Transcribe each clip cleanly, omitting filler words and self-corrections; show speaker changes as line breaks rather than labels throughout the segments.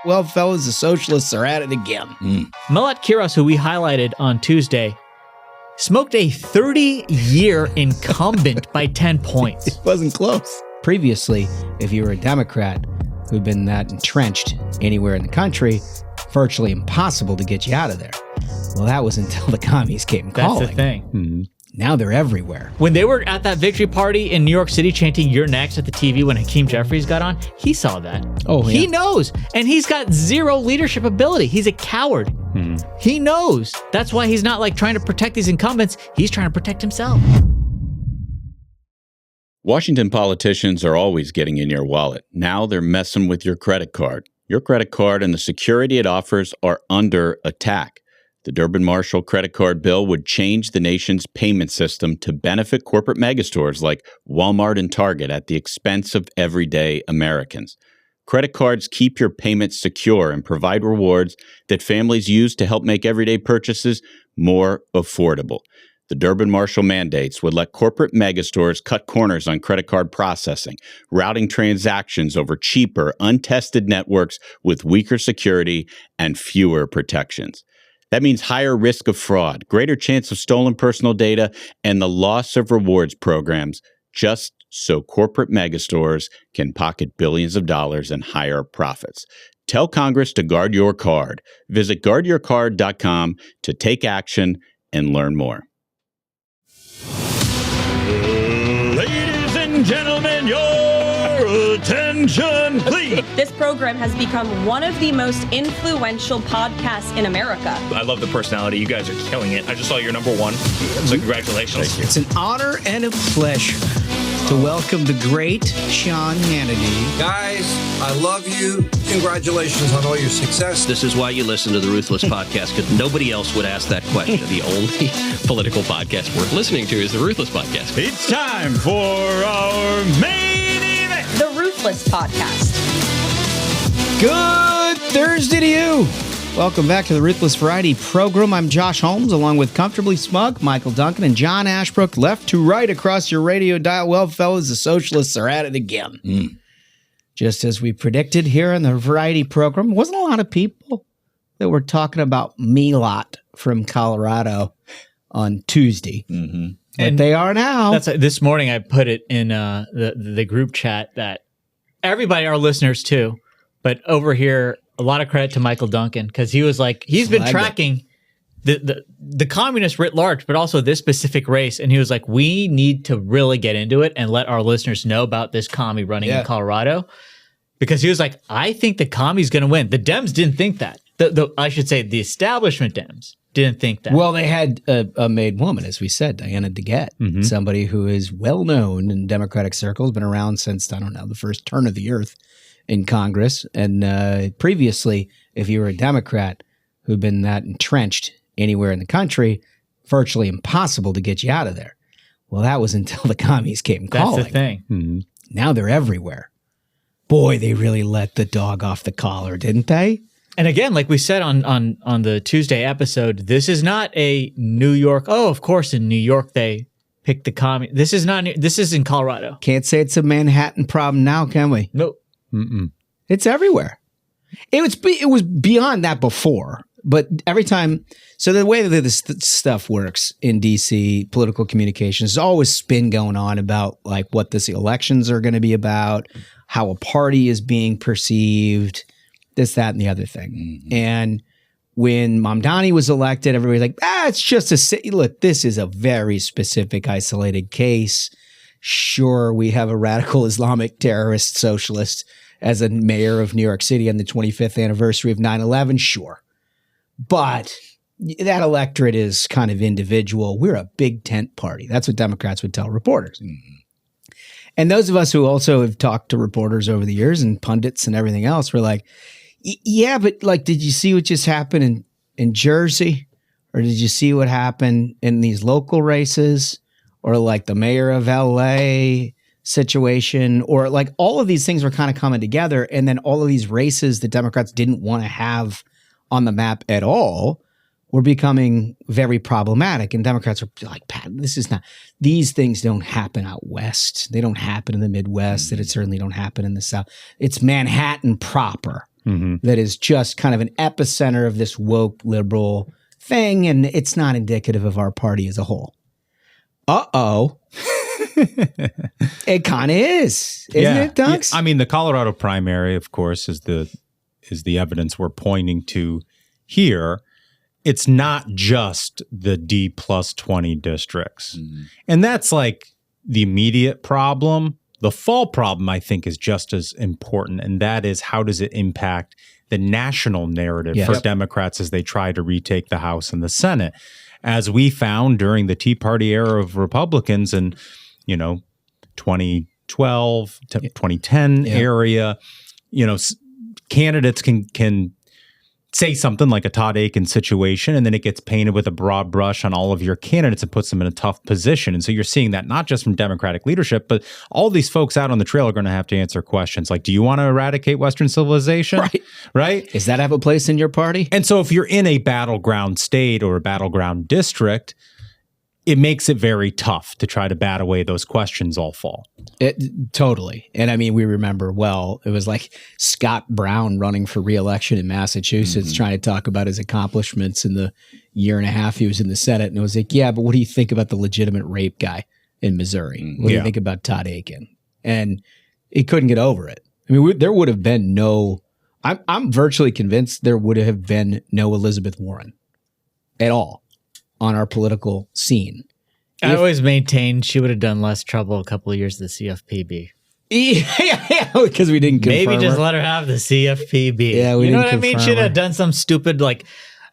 Well, fellas, the socialists are at it again.
Malat Kiros, who we highlighted on Tuesday, smoked a 30-year incumbent by 10 points.
It wasn't close. Previously, if you were a Democrat who'd been that entrenched anywhere in the country, virtually impossible to get you out of there. Well, that was until the commies came calling.
That's the thing.
Now they're everywhere.
When they were at that victory party in New York City chanting "You're next" at the TV when Hakeem Jeffries got on, he saw that.
Oh, yeah.
He knows. And he's got zero leadership ability. He's a coward. He knows. That's why he's not like trying to protect these incumbents. He's trying to protect himself.
Washington politicians are always getting in your wallet. Now they're messing with your credit card. Your credit card and the security it offers are under attack. The Durbin-Marshall credit card bill would change the nation's payment system to benefit corporate megastores like Walmart and Target at the expense of everyday Americans. Credit cards keep your payments secure and provide rewards that families use to help make everyday purchases more affordable. The Durbin-Marshall mandates would let corporate megastores cut corners on credit card processing, routing transactions over cheaper, untested networks with weaker security and fewer protections. That means higher risk of fraud, greater chance of stolen personal data, and the loss of rewards programs, just so corporate megastores can pocket billions of dollars in higher profits. Tell Congress to guard your card. Visit guardyourcard.com to take action and learn more.
Ladies and gentlemen, your attention, please.
This program has become one of the most influential podcasts in America.
I love the personality. You guys are killing it. I just saw you're number one. So congratulations.
It's an honor and a pleasure to welcome the great Sean Hannity.
Guys, I love you. Congratulations on all your success.
This is why you listen to the Ruthless podcast, because nobody else would ask that question. The only political podcast worth listening to is the Ruthless podcast.
It's time for our main event.
The Ruthless Podcast.
Good Thursday to you. Welcome back to the Ruthless Variety program. I'm Josh Holmes, along with Comfortably Smug, Michael Duncan, and John Ashbrook, left to right across your radio dial. Well, fellas, the socialists are at it again. Just as we predicted here in the Variety program, wasn't a lot of people that were talking about Milot from Colorado on Tuesday. But
And
they are now.
This morning I put it in the group chat that everybody, our listeners too, but over here, a lot of credit to Michael Duncan, because he was like, he's been tracking the communists writ large, but also this specific race. And he was like, we need to really get into it and let our listeners know about this commie running in Colorado. Because he was like, I think the commie's going to win. The Dems didn't think that. I should say the establishment Dems didn't think that.
Well, they had a made woman, as we said, Diana DeGette, somebody who is well known in Democratic circles, been around since, I don't know, the first turn of the earth in Congress. And previously, if you were a Democrat who'd been that entrenched anywhere in the country, virtually impossible to get you out of there. Well, that was until the commies came calling.
That's the thing.
Now they're everywhere. Boy, they really let the dog off the collar, didn't they?
And again, like we said on the Tuesday episode, this is not a New York. Oh, of course, in New York they picked the commie. This is not. This is in Colorado.
Can't say it's a Manhattan problem now, can we?
Nope.
It's everywhere. It was beyond that before, but every time. So the way that this stuff works in DC, political communications, there's always spin going on about like what this elections are going to be about, how a party is being perceived, this, that, and the other thing. And when Mamdani was elected, everybody's like, it's just a city. Look, this is a very specific, isolated case. Sure, we have a radical Islamic terrorist socialist as a mayor of New York City on the 25th anniversary of 9/11. Sure. But that electorate is kind of individual. We're a big tent party. That's what Democrats would tell reporters. And those of us who also have talked to reporters over the years and pundits and everything else were like, yeah, but like, did you see what just happened in Jersey? Or did you see what happened in these local races? Or like the mayor of LA situation? Or like all of these things were kind of coming together. And then all of these races that Democrats didn't want to have on the map at all were becoming very problematic. And Democrats are like, Pat, these things don't happen out west. They don't happen in the Midwest. That it certainly don't happen in the South. It's Manhattan proper. that is just kind of an epicenter of this woke liberal thing, and it's not indicative of our party as a whole. It kind of is, isn't it, Dunks?
I mean, the Colorado primary, of course, is the evidence we're pointing to here. It's not just the D plus 20 districts. And that's like the immediate problem. The fall problem, I think, is just as important, and that is how does it impact the national narrative for Democrats as they try to retake the House and the Senate. As we found during the Tea Party era of Republicans and, 2012 to 2010 area, candidates can say something like a Todd Aiken situation, and then it gets painted with a broad brush on all of your candidates and puts them in a tough position. And so you're seeing that not just from Democratic leadership, but all these folks out on the trail are going to have to answer questions like, do you want to eradicate Western civilization? Right?
Does that have a place in your party?
And so if you're in a battleground state or a battleground district, it makes it very tough to try to bat away those questions all fall.
Totally. And I mean, we remember, well, it was like Scott Brown running for re-election in Massachusetts, trying to talk about his accomplishments in the year and a half he was in the Senate. And it was like, yeah, but what do you think about the legitimate rape guy in Missouri? What do you think about Todd Aiken? And he couldn't get over it. I mean, there would have been no, I'm virtually convinced there would have been no Elizabeth Warren at all on our political scene.
I always maintained she would have done less trouble a couple of years at the CFPB.
Yeah, because we didn't confirm
Maybe just
her.
let her have the CFPB.
Yeah, we
you know
didn't
what I mean?
confirm
She'd
her.
have done some stupid, like,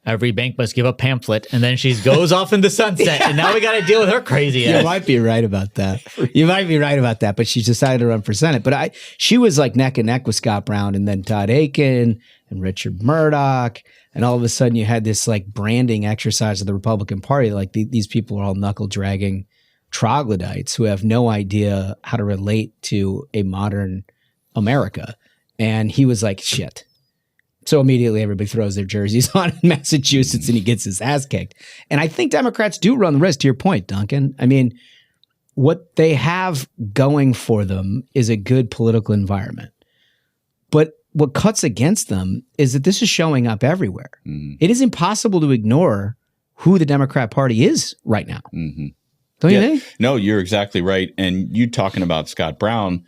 every bank must give a pamphlet, and then she goes off in the sunset, and now we got to deal with her crazy ass.
You might be right about that. But she decided to run for Senate. But she was like neck and neck with Scott Brown and then Todd Aiken and Richard Murdoch. And all of a sudden you had this like branding exercise of the Republican Party. Like these people are all knuckle dragging troglodytes who have no idea how to relate to a modern America. And he was like, shit. So immediately everybody throws their jerseys on in Massachusetts and he gets his ass kicked. And I think Democrats do run the risk, to your point, Duncan. I mean, what they have going for them is a good political environment. But what cuts against them is that this is showing up everywhere. It is impossible to ignore who the Democrat Party is right now. Don't you think?
No, you're exactly right. And you talking about Scott Brown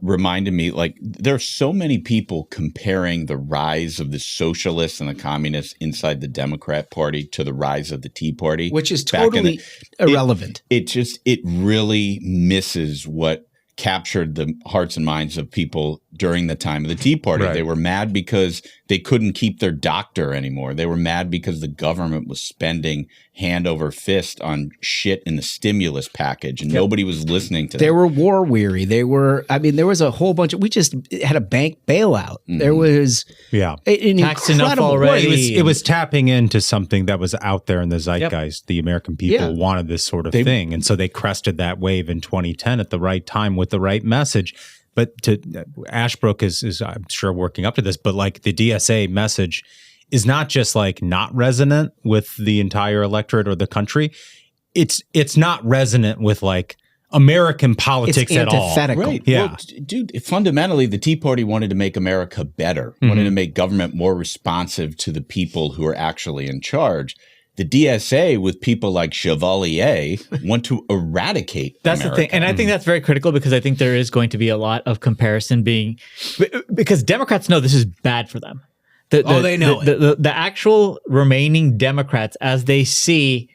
reminded me, like, there are so many people comparing the rise of the socialists and the communists inside the Democrat Party to the rise of the Tea Party.
Which is totally irrelevant.
It really misses what captured the hearts and minds of people during the time of the Tea Party. They were mad because they couldn't keep their doctor anymore. They were mad because the government was spending hand over fist on shit in the stimulus package and nobody was listening to them.
They were war weary. There was a whole bunch of, we just had a bank bailout. There was an
Taxed enough
incredible
already.
It was tapping into something that was out there in the zeitgeist. The American people wanted this sort of thing. And so they crested that wave in 2010 at the right time with the right message. But Ashbrook is I'm sure working up to this, but like the DSA message is not just like not resonant with the entire electorate or the country. It's not resonant with like American politics at all.
Right.
Yeah.
Well, dude, fundamentally, the Tea Party wanted to make America better, wanted to make government more responsive to the people who are actually in charge. The DSA, with people like Chevalier, want to eradicate
That's
America.
the thing. And I think that's very critical because I think there is going to be a lot of comparison because Democrats know this is bad for them.
They know
the actual remaining Democrats, as they see,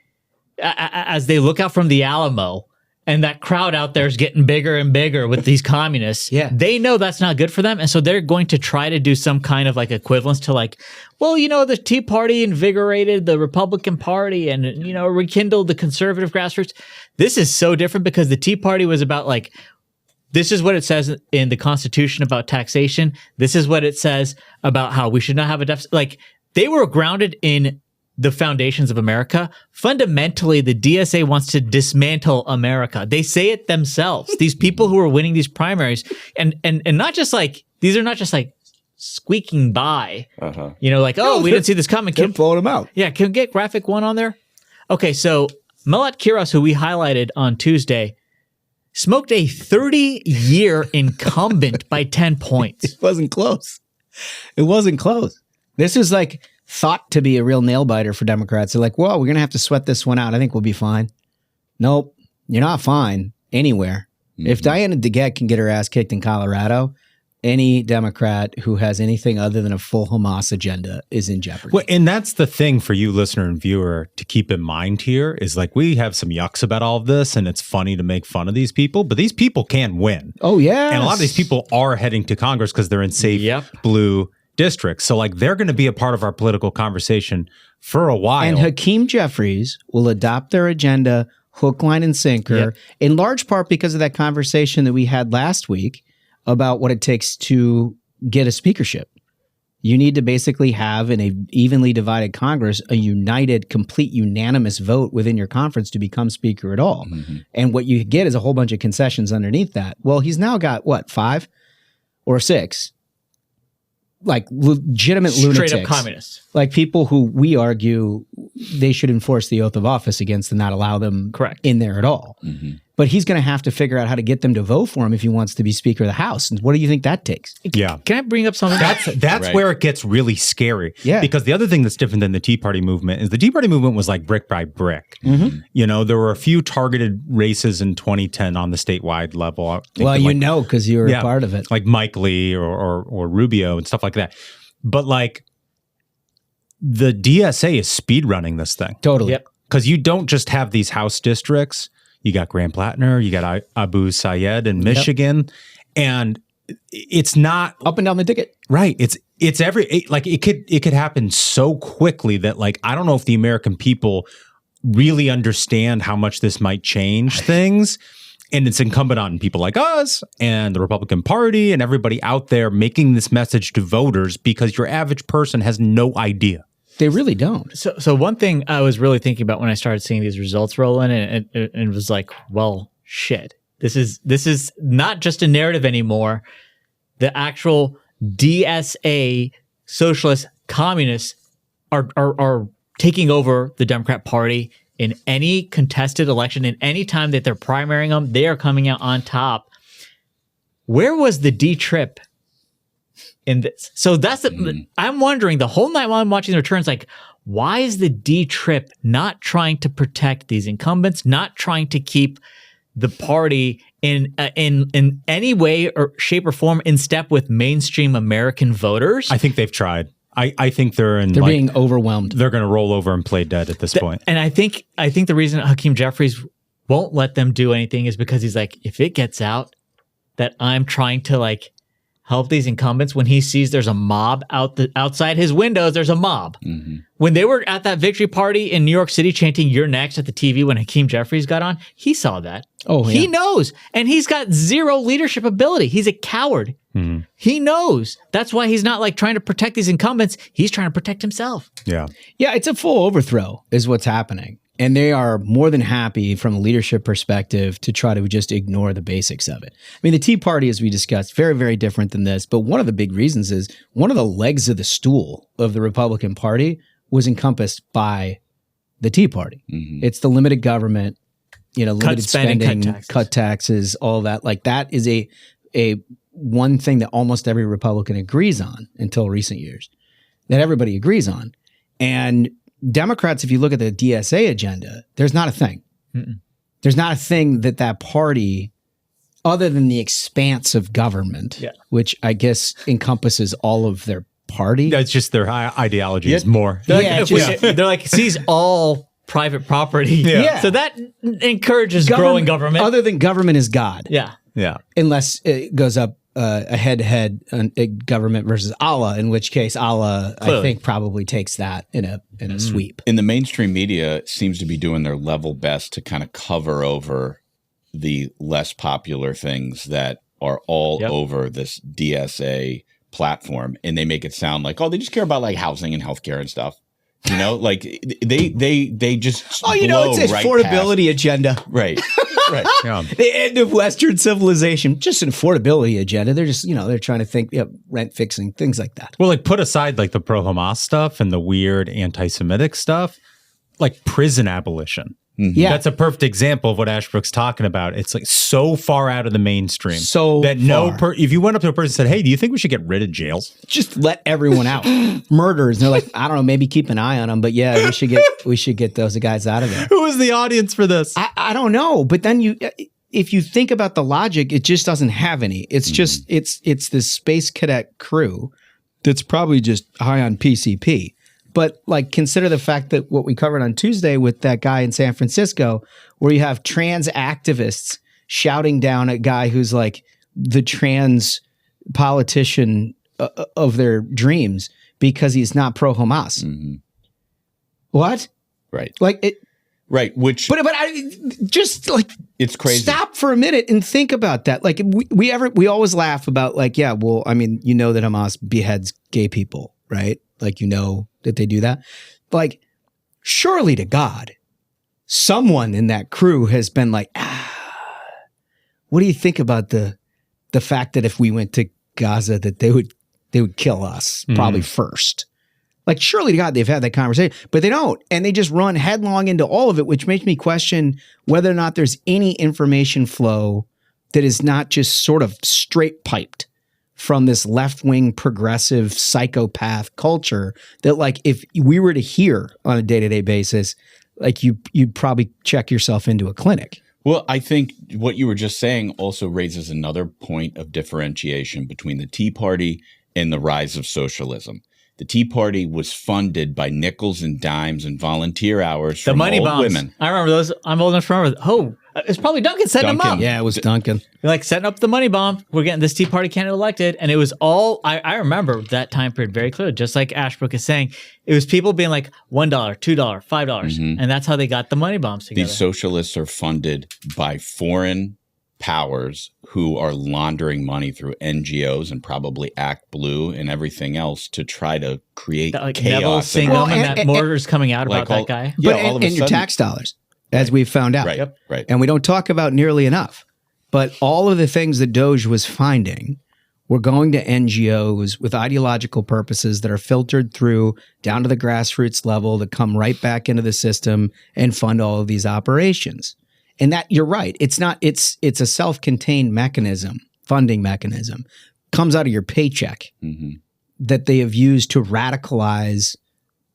as they look out from the Alamo, and that crowd out there is getting bigger and bigger with these communists. They know that's not good for them. And so they're going to try to do some kind of like equivalence to like, well, the Tea Party invigorated the Republican Party and, rekindled the conservative grassroots. This is so different because the Tea Party was about like, this is what it says in the Constitution about taxation. This is what it says about how we should not have a deficit. Like they were grounded in the foundations of America. Fundamentally, the DSA wants to dismantle America. They say it themselves. These people who are winning these primaries and not just like, these are not just like squeaking by, like, we didn't see this coming.
They're blowing them out.
Yeah. Can we get graphic one on there? Okay. So Malat Kiros, who we highlighted on Tuesday, smoked a 30-year incumbent by 10 points.
It wasn't close. It wasn't close. This is like thought to be a real nail biter for Democrats. They're like, well, we're going to have to sweat this one out. I think we'll be fine. Nope, you're not fine anywhere. Mm-hmm. If Diana DeGette can get her ass kicked in Colorado, any Democrat who has anything other than a full Hamas agenda is in jeopardy.
Well, and that's the thing for you, listener and viewer, to keep in mind here is like we have some yucks about all of this, and it's funny to make fun of these people, but these people can win.
Oh, yeah.
And a lot of these people are heading to Congress because they're in safe blue districts. So like they're going to be a part of our political conversation for a while.
And Hakeem Jeffries will adopt their agenda hook, line, and sinker, in large part because of that conversation that we had last week about what it takes to get a speakership. You need to basically have in a evenly divided Congress a united, complete, unanimous vote within your conference to become speaker at all. Mm-hmm. And what you get is a whole bunch of concessions underneath that. Well, he's now got, what, 5 or 6? Like legitimate lunatics.
Straight up communists.
Like people who we argue they should enforce the oath of office against and not allow them in there at all. Mm-hmm. But he's going to have to figure out how to get them to vote for him if he wants to be Speaker of the House. And what do you think that takes?
Yeah.
Can I bring up something?
That's where it gets really scary.
Yeah.
Because the other thing that's different than the Tea Party movement is the Tea Party movement was like brick by brick. Mm-hmm. You know, there were a few targeted races in 2010 on the statewide level.
Well, you know, because you were a part of it.
Like Mike Lee or Rubio and stuff like that. But like the DSA is speed running this thing.
Totally.
Yep.
Because you don't just have these House districts. You got Graham Plattner, you got Abu Sayed in Michigan, and it's not
up and down the ticket.
Right. It's it could happen so quickly that like I don't know if the American people really understand how much this might change things. And it's incumbent on people like us and the Republican Party and everybody out there making this message to voters because your average person has no idea.
They really don't.
So one thing I was really thinking about when I started seeing these results roll in, and it was like, well, shit. This is not just a narrative anymore. The actual DSA, socialist, communists are taking over the Democrat Party in any contested election. In any time that they're primarying them, they are coming out on top. Where was the D-Trip in this? So that's I'm wondering the whole night while I'm watching the returns, like, why is the D-Trip not trying to protect these incumbents, not trying to keep the party in any way or shape or form in step with mainstream American voters?
I think they've tried. I think they're
being overwhelmed.
They're going to roll over and play dead at this point.
And I think the reason Hakeem Jeffries won't let them do anything is because he's like, if it gets out that I'm trying to like help these incumbents, when he sees there's a mob outside his windows, there's a mob. Mm-hmm. When they were at that victory party in New York City chanting "You're next" at the TV when Hakeem Jeffries got on, he saw that. Oh, yeah. He knows. And he's got zero leadership ability. He's a coward. Mm-hmm. He knows. That's why he's not like trying to protect these incumbents. He's trying to protect himself.
Yeah.
Yeah, it's a full overthrow is what's happening. And they are more than happy from a leadership perspective to try to just ignore the basics of it. I mean, the Tea Party, as we discussed, very, very different than this. But one of the big reasons is one of the legs of the stool of the Republican Party was encompassed by the Tea Party. Mm-hmm. It's the limited government, limited spending, cut taxes, all that. Like that is a one thing that almost every Republican agrees on until recent years, that everybody agrees on. And Democrats, if you look at the DSA agenda, there's not a thing. Mm-mm. There's not a thing that party, other than the expanse of government, which I guess encompasses all of their party.
That's just their ideology is more.
They're like, sees all private property. Yeah. So that encourages growing government.
Other than government is God.
Yeah.
Yeah.
Unless it goes up a head-to-head government versus Allah, in which case Allah, clearly, I think, probably takes that in a sweep.
And the mainstream media seems to be doing their level best to kind of cover over the less popular things that are all over this DSA platform, and they make it sound like, oh, they just care about like housing and healthcare and stuff. Like they just
it's an affordability agenda.
Right. Right.
Yeah. The end of Western civilization, just an affordability agenda. They're just, they're trying to think rent fixing, things like that.
Well, like put aside like the pro-Hamas stuff and the weird anti-Semitic stuff, like prison abolition
Yeah.
That's a perfect example of what Ashbrook's talking about. It's like so far out of the mainstream.
So
that
far.
if you went up to a person and said, hey, do you think we should get rid of jails?
Just let everyone out. Murders. And they're like, I don't know, maybe keep an eye on them. But yeah, we should get those guys out of there.
Who is the audience for this?
I don't know. But then if you think about the logic, it just doesn't have any. It's just, it's this space cadet crew that's probably just high on PCP. But like, consider the fact that what we covered on Tuesday with that guy in San Francisco, where you have trans activists shouting down a guy who's like the trans politician of their dreams because he's not pro-Hamas. What?
Right.
Like it.
Right. Which.
But I just like,
it's crazy.
Stop for a minute and think about that. Like we always laugh about like, yeah, well, I mean, you know that Hamas beheads gay people, right? Like, you know that they do that. Like, surely to God, someone in that crew has been like, what do you think about the fact that if we went to Gaza that they would kill us probably first? Like, surely to God, they've had that conversation, but they don't. And they just run headlong into all of it, which makes me question whether or not there's any information flow that is not just sort of straight piped from this left-wing progressive psychopath culture that, like, if we were to hear on a day-to-day basis, like you'd probably check yourself into a clinic.
Well, I think what you were just saying also raises another point of differentiation between the Tea Party and the rise of socialism. The Tea Party was funded by nickels and dimes and volunteer hours from
money
old
bombs.
women.
I remember those. I'm old enough to remember. Oh, it's probably Duncan setting them up.
Yeah, it was Duncan.
Like setting up the money bomb. We're getting this Tea Party candidate elected. And it was all, I remember that time period very clearly, just like Ashbrook is saying. It was people being like $1, $2, $5. And that's how they got the money bombs together.
These socialists are funded by foreign powers who are laundering money through NGOs and probably Act Blue and everything else to try to create
like
chaos.
Neville Singham and that mortar's coming out
like
about that guy.
Yeah,
But
all of a
and your
sudden-
tax dollars, as we've found out.
Right, right.
And we don't talk about nearly enough. But all of the things that Doge was finding were going to NGOs with ideological purposes that are filtered through down to the grassroots level to come right back into the system and fund all of these operations. And that, you're right, it's not, it's a self-contained mechanism, funding mechanism, comes out of your paycheck that they have used to radicalize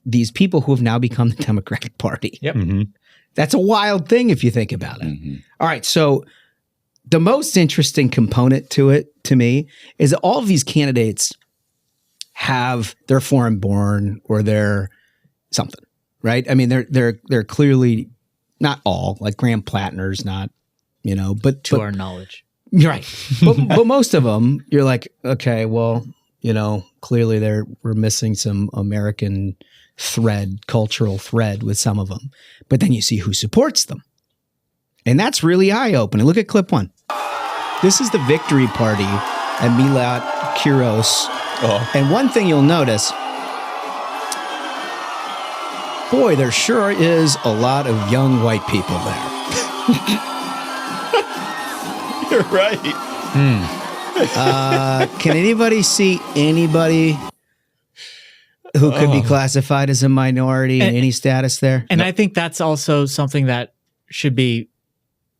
these people who have now become the Democratic Party.
Yep.
That's a wild thing if you think about it. All right, so the most interesting component to it, to me, is that all of these candidates they're foreign born or they're something, right? I mean, they're clearly not all, like Graham Plattner's not, but
To our knowledge.
you're right. but most of them, you're like, okay, well, clearly we're missing some American cultural thread with some of them. But then you see who supports them. And that's really eye-opening. Look at clip 1. This is the victory party at Milat Kuros. And one thing you'll notice, boy, there sure is a lot of young white people there.
You're right.
Can anybody see anybody who could be classified as a minority in any status there?
And I think that's also something that should be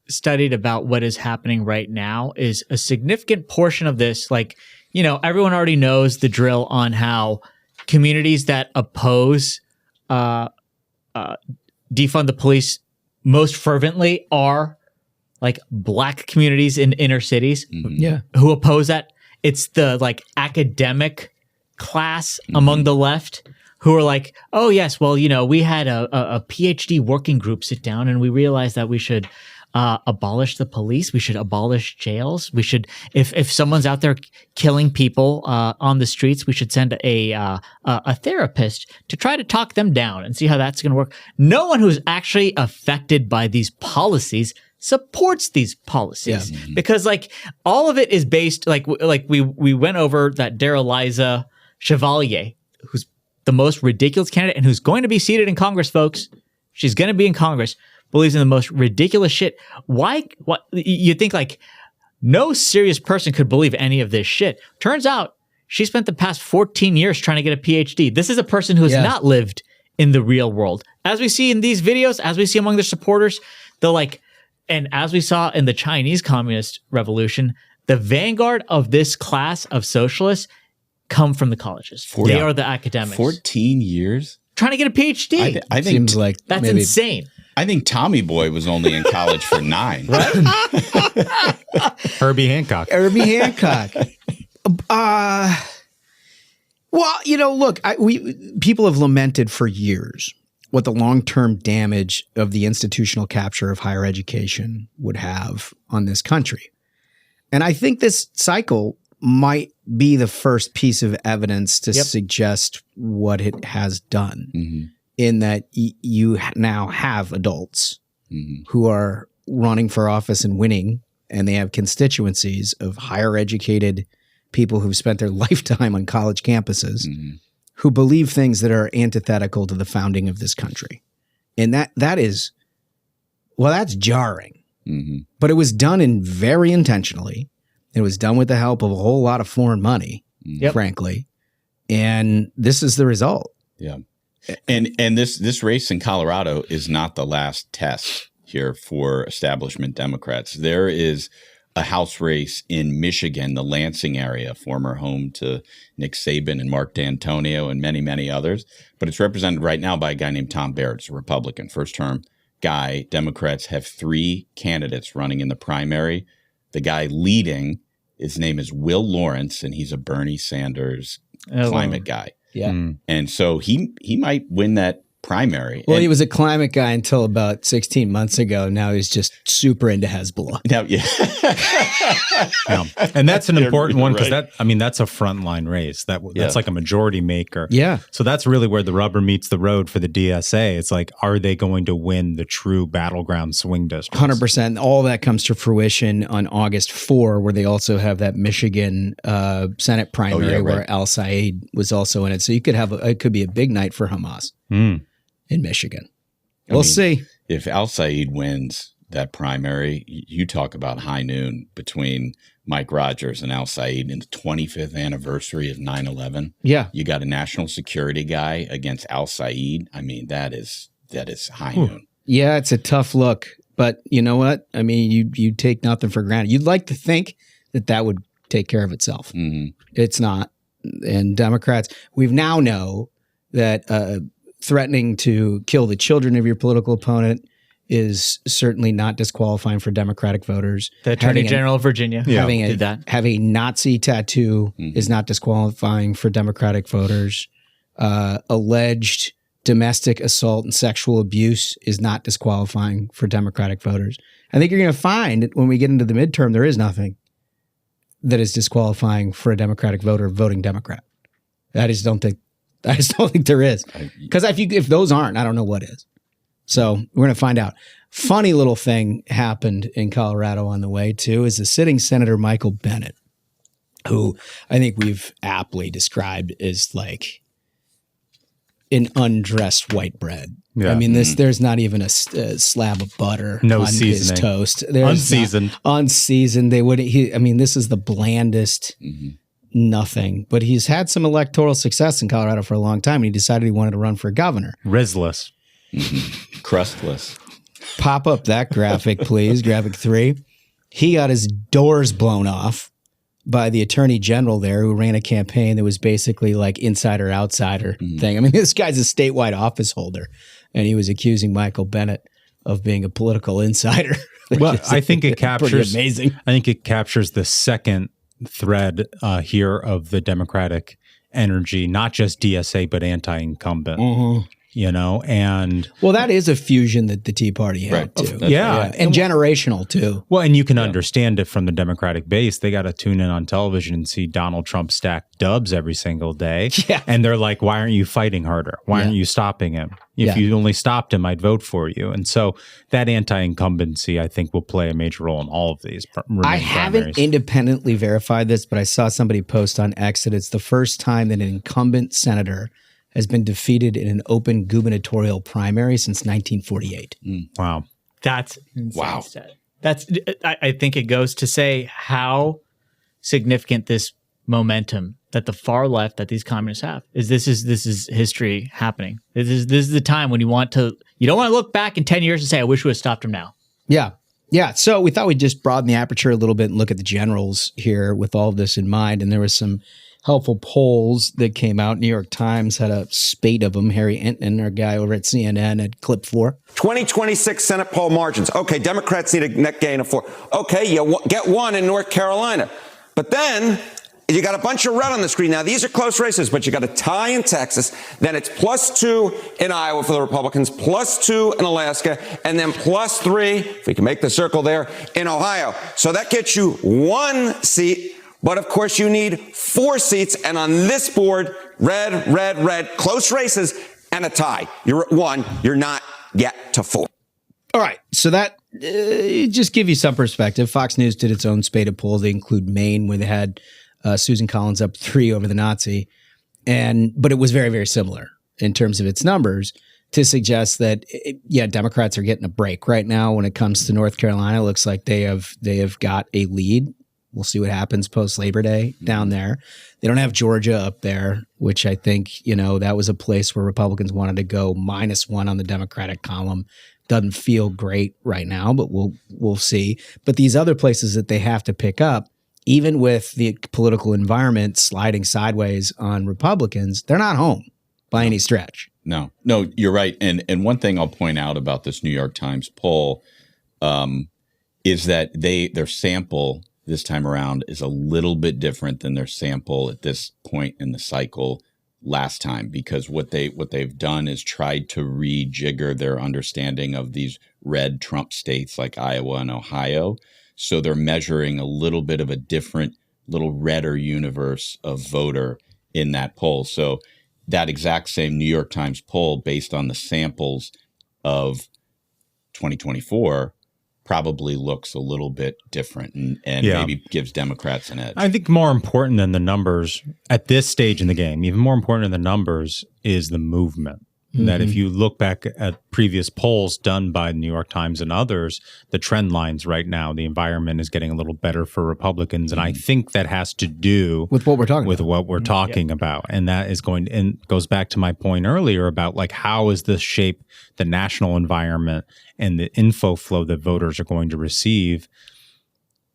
studied about what is happening right now is a significant portion of this. Like, everyone already knows the drill on how communities that oppose defund the police most fervently are like Black communities in inner cities who oppose that. It's the like academic class among the left who are like, oh yes, well, we had a PhD working group sit down and we realized that we should abolish the police. We should abolish jails. We should, if someone's out there killing people on the streets, we should send a therapist to try to talk them down and see how that's going to work. No one who's actually affected by these policies supports these policies because like all of it is based like we went over that Darrell Chevalier, who's the most ridiculous candidate and who's going to be seated in Congress, folks. She's going to be in Congress. Believes in the most ridiculous shit. Why? What you think? Like, no serious person could believe any of this shit. Turns out she spent the past 14 years trying to get a PhD. This is a person who has not lived in the real world, as we see in these videos, as we see among their supporters, they'll like, and as we saw in the Chinese Communist Revolution, the vanguard of this class of socialists come from the colleges. They are the academics.
14 years?
Trying to get a PhD.
I think
Seems like
That's
maybe
insane.
I think Tommy Boy was only in college for 9.
Herbie Hancock.
Herbie Hancock. Well, look, people have lamented for years what the long-term damage of the institutional capture of higher education would have on this country. And I think this cycle might be the first piece of evidence to suggest what it has done, in that you now have adults who are running for office and winning, and they have constituencies of higher educated people who've spent their lifetime on college campuses who believe things that are antithetical to the founding of this country. And that is, well, that's jarring. But it was done very intentionally. It was done with the help of a whole lot of foreign money, frankly. And this is the result.
Yeah. And this race in Colorado is not the last test here for establishment Democrats. There is a House race in Michigan, the Lansing area, former home to Nick Saban and Mark D'Antonio and many, many others. But it's represented right now by a guy named Tom Baird. It's a Republican, first-term guy. Democrats have 3 candidates running in the primary. The guy leading, his name is Will Lawrence, and he's a Bernie Sanders climate guy.
Yeah.
And so he might win that primary.
Well, he was a climate guy until about 16 months ago. Now he's just super into Hezbollah.
Now,
And that's an important one because that's a frontline race. That's like a majority maker.
Yeah.
So that's really where the rubber meets the road for the DSA. It's like, are they going to win the true battleground swing districts?
100%. All that comes to fruition on August 4, where they also have that Michigan Senate primary where Al Said was also in it. So you could have it could be a big night for Hamas in Michigan. We'll see.
If Al Said wins that primary, you talk about high noon between Mike Rogers and Al Said in the 25th anniversary of 9/11.
Yeah.
You got a national security guy against Al Said. I mean, that is high noon.
Yeah, it's a tough look. But you know what? I mean, you take nothing for granted. You'd like to think that would take care of itself. It's not. And Democrats, we've now know that threatening to kill the children of your political opponent is certainly not disqualifying for Democratic voters.
The Attorney General of Virginia did that.
Having a Nazi tattoo is not disqualifying for Democratic voters. Alleged domestic assault and sexual abuse is not disqualifying for Democratic voters. I think you're going to find that when we get into the midterm, there is nothing that is disqualifying for a Democratic voter voting Democrat. I just don't think there is. Because if those aren't, I don't know what is. So we're going to find out. Funny little thing happened in Colorado on the way, too, is the sitting Senator Michael Bennet, who I think we've aptly described as like an undressed white bread.
Yeah.
I mean, there's not even a slab of butter on his toast.
Unseasoned.
Unseasoned. This is the blandest nothing. But he's had some electoral success in Colorado for a long time, and he decided he wanted to run for governor.
Rizless.
Crustless.
Pop up that graphic, please. Graphic 3. He got his doors blown off by the attorney general there, who ran a campaign that was basically like insider outsider thing. I mean, this guy's a statewide office holder, and he was accusing Michael Bennet of being a political insider.
Well, I think it captures
amazing.
I think it captures the second thread here of the Democratic energy, not just DSA but anti-incumbent. And
well, that is a fusion that the Tea Party had too.
Yeah.
And generational too.
Well, and you can understand it from the Democratic base. They got to tune in on television and see Donald Trump stack dubs every single day.
Yeah.
And they're like, why aren't you fighting harder? Why aren't you stopping him? If you only stopped him, I'd vote for you. And so that anti-incumbency, I think, will play a major role in all of these
I haven't independently verified this, but I saw somebody post on X that it's the first time that an incumbent senator has been defeated in an open gubernatorial primary since 1948.
Wow.
That's insane. I think it goes to say how significant this momentum that the far left, that these communists have, is this is history happening. This is the time when you don't want to look back in 10 years and say, I wish we would have stopped him now.
Yeah. Yeah. So we thought we'd just broaden the aperture a little bit and look at the generals here with all of this in mind. And there was some helpful polls that came out. New York Times had a spate of them. Harry Entman, our guy over at CNN, had clip 4.
2026 Senate poll margins. Okay, Democrats need a net gain of 4. Okay, you get 1 in North Carolina. But then you got a bunch of red on the screen. Now, these are close races, but you got a tie in Texas. Then it's +2 in Iowa for the Republicans, +2 in Alaska, and then +3, if we can make the circle there, in Ohio. So that gets you 1 seat. But of course, you need 4 seats. And on this board, red, close races and a tie. You're at 1. You're not yet to 4.
All right. So that just give you some perspective. Fox News did its own spate of polls. They include Maine, where they had Susan Collins up 3 over the Nazi. But it was very, very similar in terms of its numbers to suggest that, Democrats are getting a break right now when it comes to North Carolina. It looks like they have got a lead. We'll see what happens post Labor Day down there. They don't have Georgia up there, which I think, that was a place where Republicans wanted to go -1 on the Democratic column. Doesn't feel great right now, but we'll see. But these other places that they have to pick up, even with the political environment sliding sideways on Republicans, they're not home by any stretch.
No, you're right. And one thing I'll point out about this New York Times poll is that their sample this time around is a little bit different than their sample at this point in the cycle last time, because what they've done is tried to rejigger their understanding of these red Trump states like Iowa and Ohio. So they're measuring a little bit of a different, little redder universe of voter in that poll. So that exact same New York Times poll, based on the samples of 2024, probably looks a little bit different and maybe gives Democrats an edge.
I think more important than the numbers at this stage in the game, even more important than the numbers, is the movement. Mm-hmm. That if you look back at previous polls done by the New York Times and others, the trend lines right now, the environment is getting a little better for Republicans. And I think that has to do
with what we're
talking about. And that is goes back to my point earlier about like, how is this shape the national environment and the info flow that voters are going to receive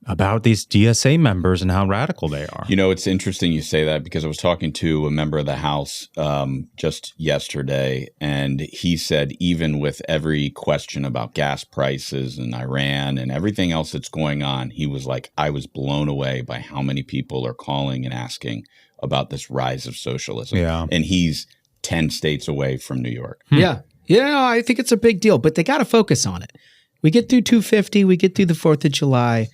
about these DSA members and how radical they are.
It's interesting you say that, because I was talking to a member of the House just yesterday, and he said even with every question about gas prices and Iran and everything else that's going on, he was like, I was blown away by how many people are calling and asking about this rise of socialism.
Yeah.
And he's 10 states away from New York.
Yeah. I think it's a big deal, but they got to focus on it. We get through 250, we get through the 4th of July.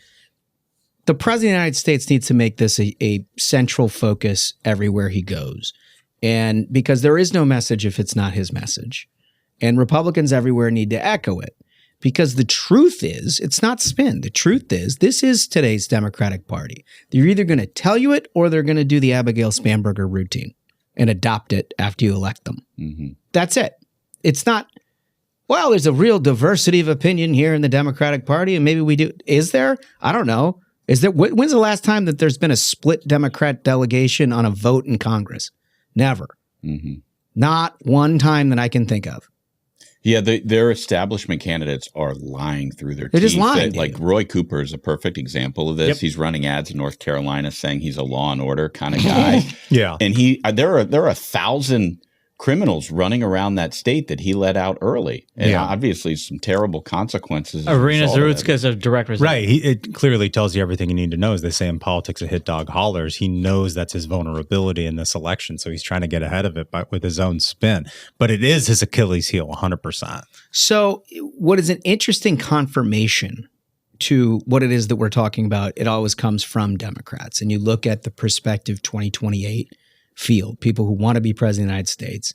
The President of the United States needs to make this a central focus everywhere he goes. And because there is no message if it's not his message. And Republicans everywhere need to echo it. Because the truth is, it's not spin. The truth is, this is today's Democratic Party. They're either going to tell you it or they're going to do the Abigail Spanberger routine and adopt it after you elect them. Mm-hmm. That's it. It's not, well, there's a real diversity of opinion here in the Democratic Party, and maybe we do. Is there? I don't know. When's the last time that there's been a split Democrat delegation on a vote in Congress? Never. Mm-hmm. Not one time that I can think of.
Yeah, their establishment candidates are lying through their teeth.
They're just lying.
Like Roy Cooper is a perfect example of this.
Yep.
He's running ads in North Carolina saying he's a law and order kind of guy.
Yeah.
And there are 1,000 criminals running around that state that he let out early. And obviously some terrible consequences.
Arena Zarutskas of direct result.
Right. It clearly tells you everything you need to know. As they say in politics, a hit dog hollers. He knows that's his vulnerability in this election, so he's trying to get ahead of it with his own spin. But it is his Achilles heel, 100%.
So what is an interesting confirmation to what it is that we're talking about, it always comes from Democrats. And you look at the prospective 2028 field, people who want to be president of the United States,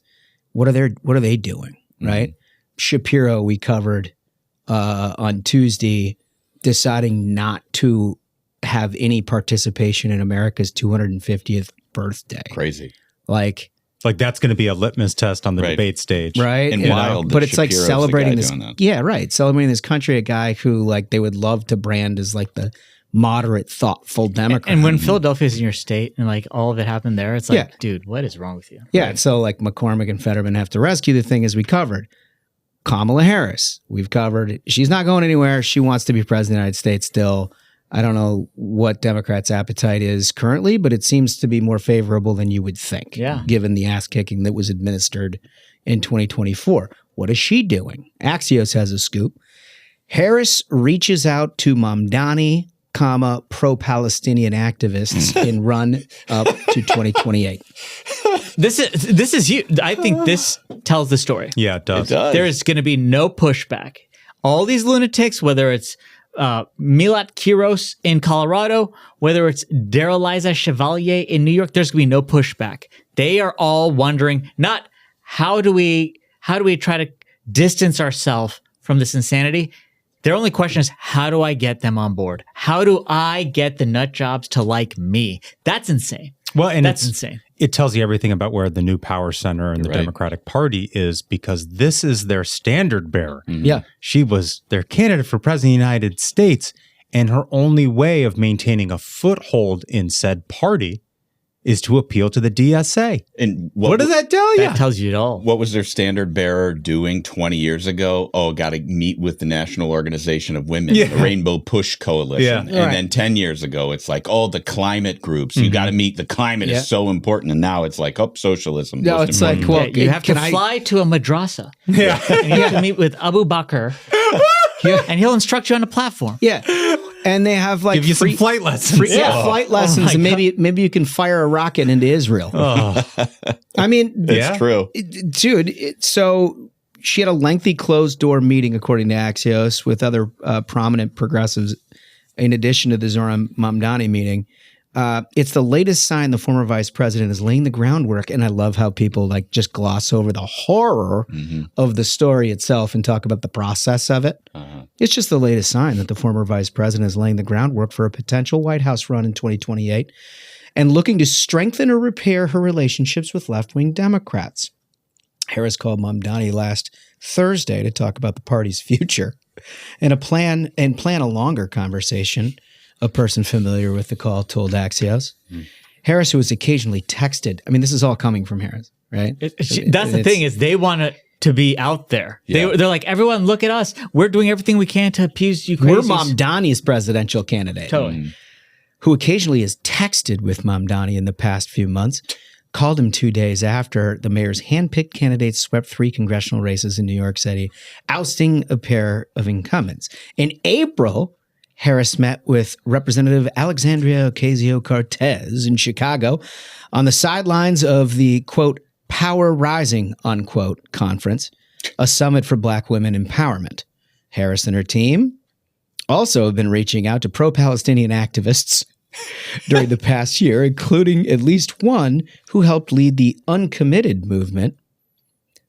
what are they doing, right? Mm-hmm. Shapiro, we covered on Tuesday, deciding not to have any participation in America's 250th birthday.
Crazy.
Like
that's going to be a litmus test on the debate stage.
Right.
And wild.
But it's
Shapiro's
like celebrating this.
doing that.
Yeah, right. Celebrating this country, a guy who like they would love to brand as like the moderate, thoughtful Democrat.
And when Philadelphia's in your state and like all of it happened there, it's like,
Yeah.
dude, what is wrong with you?
Yeah, so like McCormick and Fetterman have to rescue the thing, as we covered. Kamala Harris, we've covered. She's not going anywhere. She wants to be president of the United States still. I don't know what Democrats' appetite is currently, but it seems to be more favorable than you would think, given the ass kicking that was administered in 2024. What is she doing? Axios has a scoop. Harris reaches out to Mamdani, pro-Palestinian activists in run up to 2028.
This is you. I think this tells the story.
Yeah, it does.
There is going to be no pushback. All these lunatics, whether it's Milat Kiros in Colorado, whether it's Daraliza Chevalier in New York, there's going to be no pushback. They are all wondering, not how do we try to distance ourselves from this insanity. Their only question is, how do I get them on board? How do I get the nut jobs to like me? That's insane.
Well, and
that's insane.
It tells you everything about where the new power center in the Democratic Party is, because this is their standard bearer.
Yeah.
She was their candidate for president of the United States, and her only way of maintaining a foothold in said party is to appeal to the DSA.
And
what does that tell you?
That tells you it all.
What was their standard bearer doing 20 years ago? Oh, got to meet with the National Organization of Women, the Rainbow Push Coalition. And then 10 years ago, it's like, oh, the climate groups. You got to meet. The climate is so important. And now it's like, oh, socialism.
No, it's like, well,
you have to fly to a madrasa.
Yeah.
And you have to meet with Abu Bakr. And he'll instruct you on a platform.
Yeah. And they have like
give you some flight lessons.
Flight lessons, and maybe you can fire a rocket into Israel. I mean,
it's true,
dude. So she had a lengthy closed door meeting, according to Axios, with other prominent progressives, in addition to the Zohran Mamdani meeting. It's the latest sign the former vice president is laying the groundwork, and I love how people like just gloss over the horror of the story itself and talk about the process of it. It's just the latest sign that the former vice president is laying the groundwork for a potential White House run in 2028 and looking to strengthen or repair her relationships with left-wing Democrats. Harris called Mamdani last Thursday to talk about the party's future and plan a longer conversation. A person familiar with the call told Axios. Harris, who was occasionally texted. I mean, this is all coming from Harris, right?
That's the thing, is they want to be out there. They're like, everyone, look at us. We're doing everything we can to appease you crazies.
We're Mamdani's presidential candidate.
Totally.
Who occasionally has texted with Mamdani in the past few months, called him 2 days after the mayor's handpicked candidates swept 3 congressional races in New York City, ousting a pair of incumbents. In April, Harris met with Representative Alexandria Ocasio-Cortez in Chicago on the sidelines of the, quote, Power Rising, unquote, conference, a summit for Black women empowerment. Harris and her team also have been reaching out to pro-Palestinian activists during the past year, including at least one who helped lead the Uncommitted movement,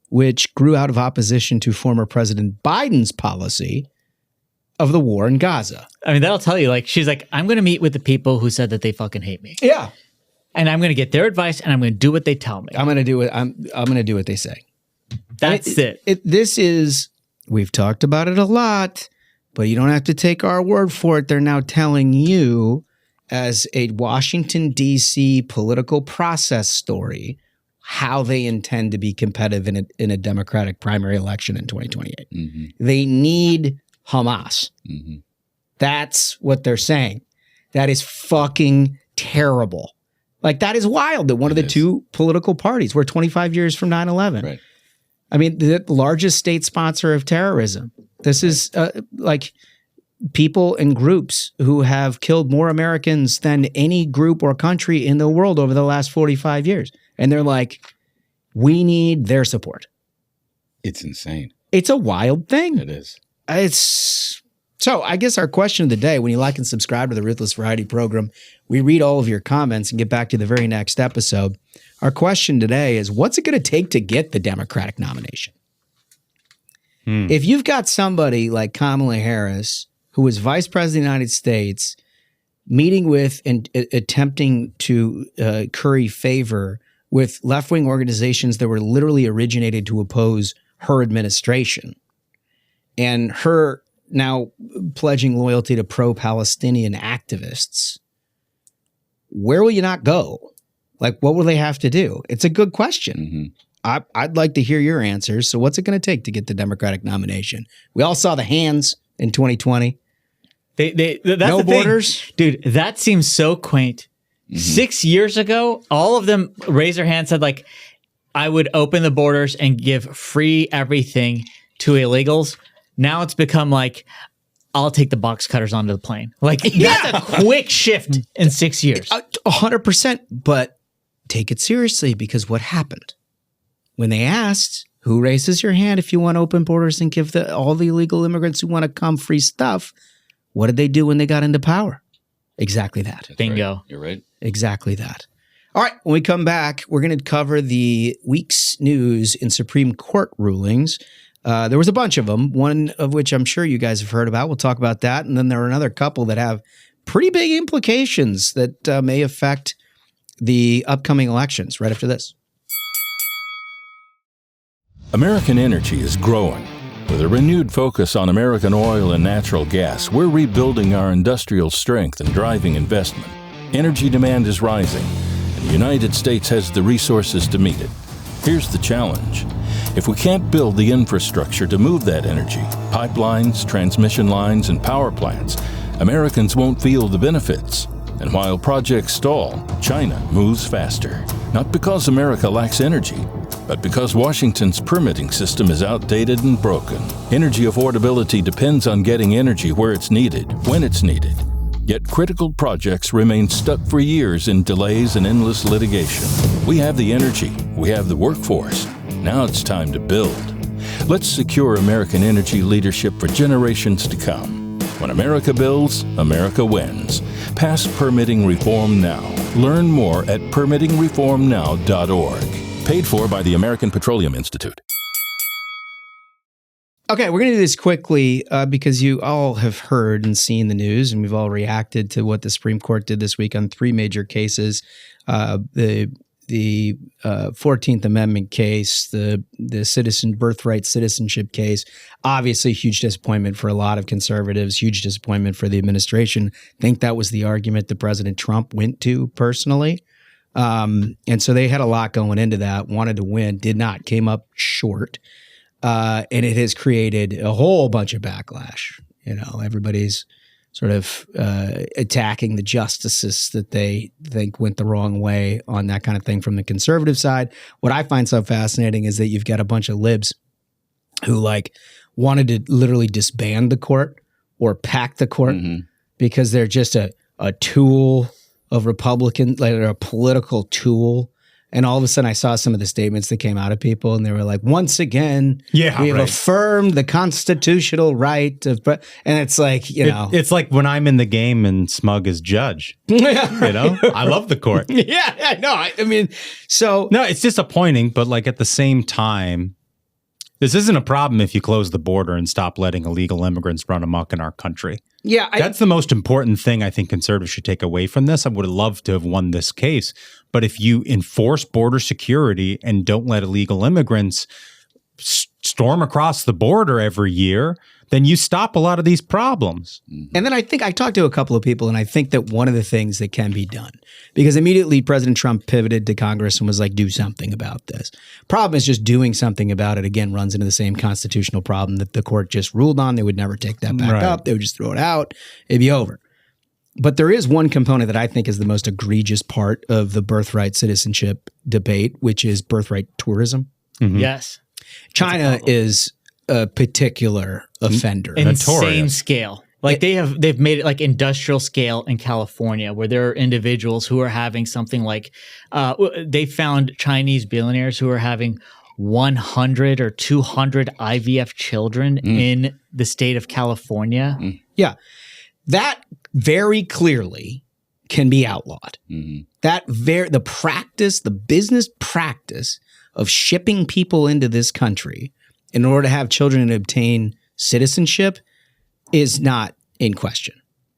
which grew out of opposition to former President Biden's policy of the war in Gaza.
I mean, that'll tell you, like, she's like, I'm going to meet with the people who said that they fucking hate me.
Yeah.
And I'm going to get their advice, and I'm going to do what they tell me.
I'm going to do it. I'm going to do what they say.
That's it.
This is, we've talked about it a lot, but you don't have to take our word for it. They're now telling you, as a Washington, D.C. political process story, how they intend to be competitive in a Democratic primary election in 2028. They need Hamas. That's what they're saying. That is fucking terrible. Like, that is wild that one of the two political parties, we're 25 years from 9/11.
Right.
I mean, the largest state sponsor of terrorism. This is like people and groups who have killed more Americans than any group or country in the world over the last 45 years. And they're like, we need their support.
It's insane.
It's a wild thing.
It is.
So I guess our question of the day, when you like and subscribe to the Ruthless Variety program, we read all of your comments and get back to the very next episode. Our question today is, what's it going to take to get the Democratic nomination? If you've got somebody like Kamala Harris, who was vice president of the United States, meeting with and attempting to curry favor with left-wing organizations that were literally originated to oppose her administration, and her now pledging loyalty to pro-Palestinian activists, where will you not go? Like, what will they have to do? It's a good question. I'd like to hear your answers. So what's it going to take to get the Democratic nomination? We all saw the hands in 2020.
That's
no
the
borders.
Thing. Dude, that seems so quaint. 6 years ago, all of them raised their hands, said like, I would open the borders and give free everything to illegals. Now it's become like, I'll take the box cutters onto the plane. Like, that's a quick shift in 6 years.
100%. But take it seriously, because what happened? When they asked, who raises your hand if you want open borders and give all the illegal immigrants who want to come free stuff, what did they do when they got into power? Exactly that.
That's
Bingo.
Right. You're right.
Exactly that. All right, when we come back, we're going to cover the week's news in Supreme Court rulings. There was a bunch of them, one of which I'm sure you guys have heard about. We'll talk about that. And then there are another couple that have pretty big implications that may affect the upcoming elections right after this.
American energy is growing. With a renewed focus on American oil and natural gas, we're rebuilding our industrial strength and driving investment. Energy demand is rising, and the United States has the resources to meet it. Here's the challenge. If we can't build the infrastructure to move that energy, pipelines, transmission lines, and power plants, Americans won't feel the benefits. And while projects stall, China moves faster. Not because America lacks energy, but because Washington's permitting system is outdated and broken. Energy affordability depends on getting energy where it's needed, when it's needed. Yet critical projects remain stuck for years in delays and endless litigation. We have the energy, we have the workforce. Now it's time to build. Let's secure American energy leadership for generations to come. When America builds, America wins. Pass permitting reform now. Learn more at permittingreformnow.org. Paid for by the American Petroleum Institute.
Okay, we're going to do this quickly because you all have heard and seen the news, and we've all reacted to what the Supreme Court did this week on three major cases. The 14th Amendment case, the Birthright citizenship case, obviously huge disappointment for a lot of conservatives, huge disappointment for the administration. I think that was the argument that President Trump went to personally. And so they had a lot going into that, wanted to win, did not, came up short. And it has created a whole bunch of backlash. You know, everybody's sort of attacking the justices that they think went the wrong way on that kind of thing from the conservative side. What I find so fascinating is that you've got a bunch of libs who like wanted to literally disband the court or pack the court because they're just a tool of Republican, like a political tool. And all of a sudden I saw some of the statements that came out of people and they were like, once again, we have affirmed the constitutional right of, and it's like, you know.
It's like when I'm in the game and Smug is judge. You know, I love the court.
Yeah, I know. I mean, so.
No, it's disappointing, but like at the same time, this isn't a problem if you close the border and stop letting illegal immigrants run amok in our country.
Yeah.
That's the most important thing I think conservatives should take away from this. I would have loved to have won this case. But if you enforce border security and don't let illegal immigrants storm across the border every year, then you stop a lot of these problems.
And then I think I talked to a couple of people, and I think that one of the things that can be done, because immediately President Trump pivoted to Congress and was like, do something about this. Problem is just doing something about it, again, runs into the same constitutional problem that the court just ruled on. They would never take that back up. They would just throw it out. It'd be over. But there is one component that I think is the most egregious part of the birthright citizenship debate, which is birthright tourism.
Yes.
China is a particular offender.
Insane scale. Like they've made it like industrial scale in California, where there are individuals who are having something like they found Chinese billionaires who are having 100 or 200 IVF children in the state of California.
Yeah. That very clearly can be outlawed. The practice, the business practice of shipping people into this country in order to have children and obtain citizenship is not in question.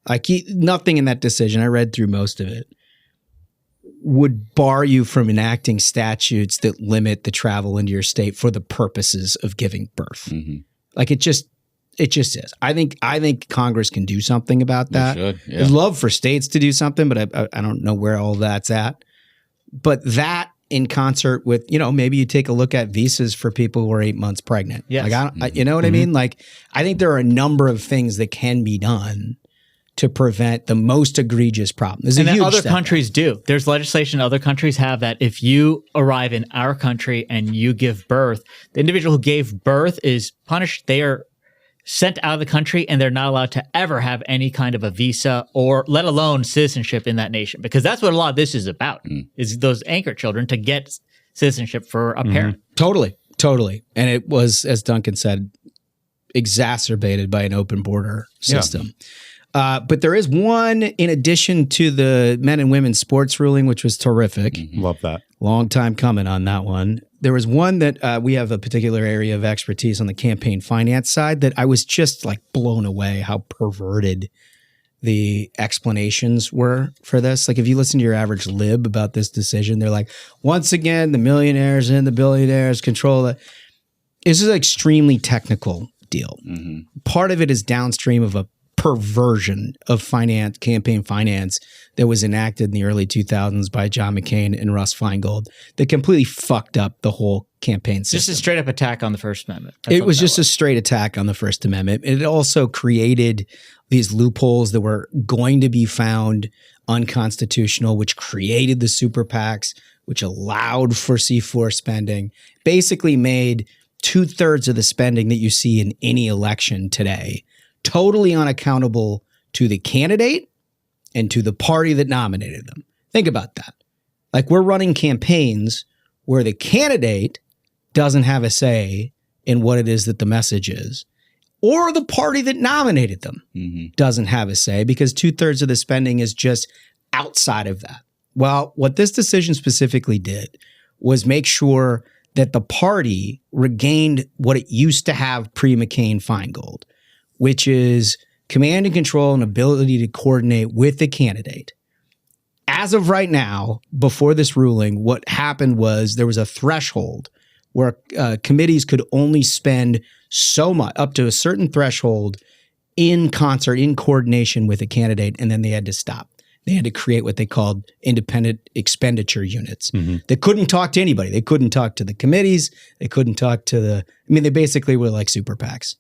Like nothing in that decision, I read through most of it, would bar you from enacting statutes that limit the travel into your state for the purposes of giving birth. Like it just It just is. I think Congress can do something about that.
They should, yeah.
I'd love for states to do something, but I don't know where all that's at. But that in concert with, maybe you take a look at visas for people who are 8 months pregnant.
Yes.
Like, you know what I mean? Like, I think there are a number of things that can be done to prevent the most egregious problem.
And that other countries do. There's legislation other countries have that if you arrive in our country and you give birth, the individual who gave birth is punished. They are sent out of the country and they're not allowed to ever have any kind of a visa or let alone citizenship in that nation, because that's what a lot of this is about, is those anchor children to get citizenship for a parent.
Totally. And it was, as Duncan said, exacerbated by an open border system. But there is one in addition to the men and women sports ruling, which was terrific.
Love that.
Long time coming on that one. There was one that we have a particular area of expertise on the campaign finance side that I was just like blown away how perverted the explanations were for this. Like if you listen to your average lib about this decision, they're like, once again, the millionaires and the billionaires control it. This is an extremely technical deal. Part of it is downstream of a perversion of campaign finance that was enacted in the early 2000s by John McCain and Russ Feingold that completely fucked up the whole campaign system.
Just a straight up attack on the First Amendment.
It was just a straight attack on the First Amendment. It also created these loopholes that were going to be found unconstitutional, which created the super PACs, which allowed for C4 spending, basically made 2/3 of the spending that you see in any election today totally unaccountable to the candidate and to the party that nominated them. Think about that. Like we're running campaigns where the candidate doesn't have a say in what it is that the message is, or the party that nominated them doesn't have a say because 2/3 of the spending is just outside of that. Well, what this decision specifically did was make sure that the party regained what it used to have pre-McCain-Feingold, which is command and control and ability to coordinate with the candidate. As of right now, before this ruling, what happened was there was a threshold where committees could only spend so much, up to a certain threshold, in concert, in coordination with a candidate, and then they had to stop. They had to create what they called independent expenditure units. They couldn't talk to anybody. They couldn't talk to the committees. They couldn't talk to they basically were like super PACs,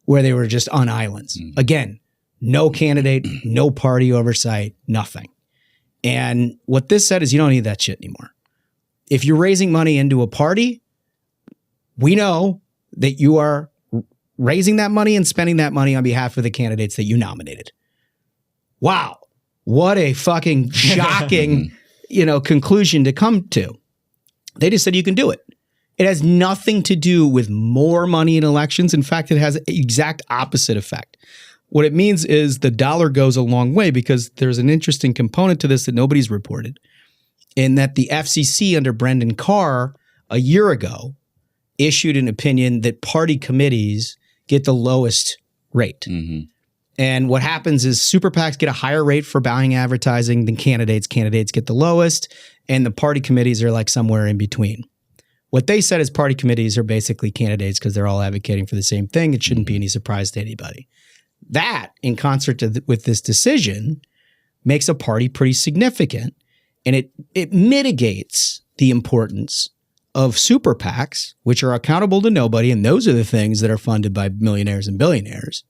where they were just on islands. Again, no candidate, no party oversight, nothing. And what this said is you don't need that shit anymore. If you're raising money into a party, we know that you are raising that money and spending that money on behalf of the candidates that you nominated. Wow. What a fucking shocking, conclusion to come to. They just said you can do it. It has nothing to do with more money in elections. In fact, it has an exact opposite effect. What it means is the dollar goes a long way because there's an interesting component to this that nobody's reported, in that the FCC under Brendan Carr a year ago issued an opinion that party committees get the lowest rate. And what happens is super PACs get a higher rate for buying advertising than candidates. Candidates get the lowest, and the party committees are like somewhere in between. What they said is party committees are basically candidates because they're all advocating for the same thing. It shouldn't be any surprise to anybody. That, in concert with this decision, makes a party pretty significant, and it mitigates the importance of super PACs, which are accountable to nobody, and those are the things that are funded by millionaires and billionaires.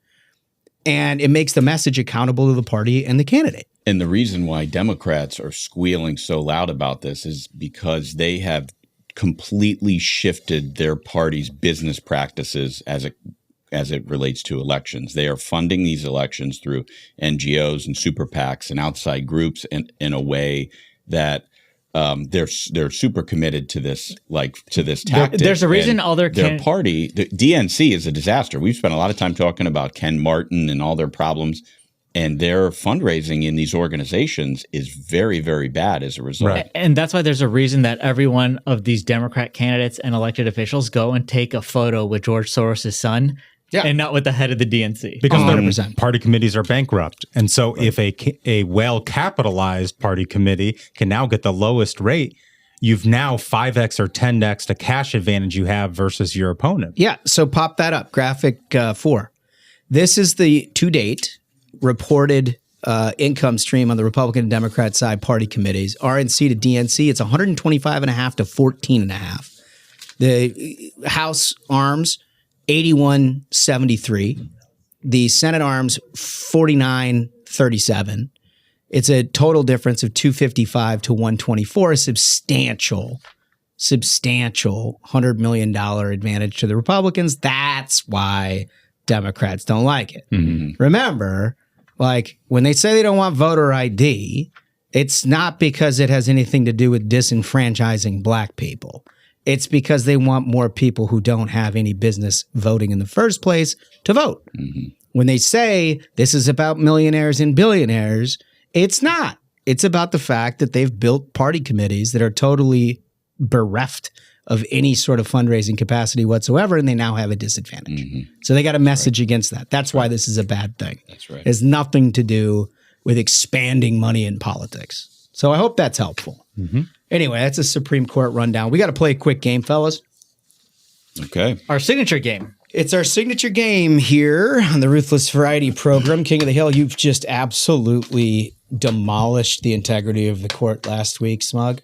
And it makes the message accountable to the party and the candidate.
And the reason why Democrats are squealing so loud about this is because they have completely shifted their party's business practices as it relates to elections. They are funding these elections through NGOs and super PACs and outside groups in a way that they're super committed to this tactic.
There's a reason all their
party, the DNC, is a disaster. We've spent a lot of time talking about Ken Martin and all their problems, and their fundraising in these organizations is very, very bad as a result.
Right. And that's why there's a reason that every one of these Democrat candidates and elected officials go and take a photo with George Soros' son. Yeah. And not with the head of the DNC.
Because 100%. Party committees are bankrupt. And so if a well-capitalized party committee can now get the lowest rate, you've now 5x or 10x the cash advantage you have versus your opponent.
Yeah, so pop that up, graphic 4. This is the to date reported income stream on the Republican and Democrat side party committees. RNC to DNC, it's 125.5 to 14.5. The House arms, 81.73. The Senate arms, 49.37. It's a total difference of 255 to 124, a substantial $100 million advantage to the Republicans. That's why Democrats don't like it. Mm-hmm. Remember, like when they say they don't want voter ID, it's not because it has anything to do with disenfranchising black people. It's because they want more people who don't have any business voting in the first place to vote. Mm-hmm. When they say this is about millionaires and billionaires, it's not. It's about the fact that they've built party committees that are totally bereft of any sort of fundraising capacity whatsoever, and they now have a disadvantage. Mm-hmm. So they got a message against that. That's why this is a bad thing.
That's right.
It has nothing to do with expanding money in politics. So I hope that's helpful. Mm-hmm. Anyway, that's a Supreme Court rundown. We got to play a quick game, fellas.
Okay.
Our signature game.
It's our signature game here on the Ruthless Variety program. King of the Hill, you've just absolutely demolished the integrity of the court last week, Smug.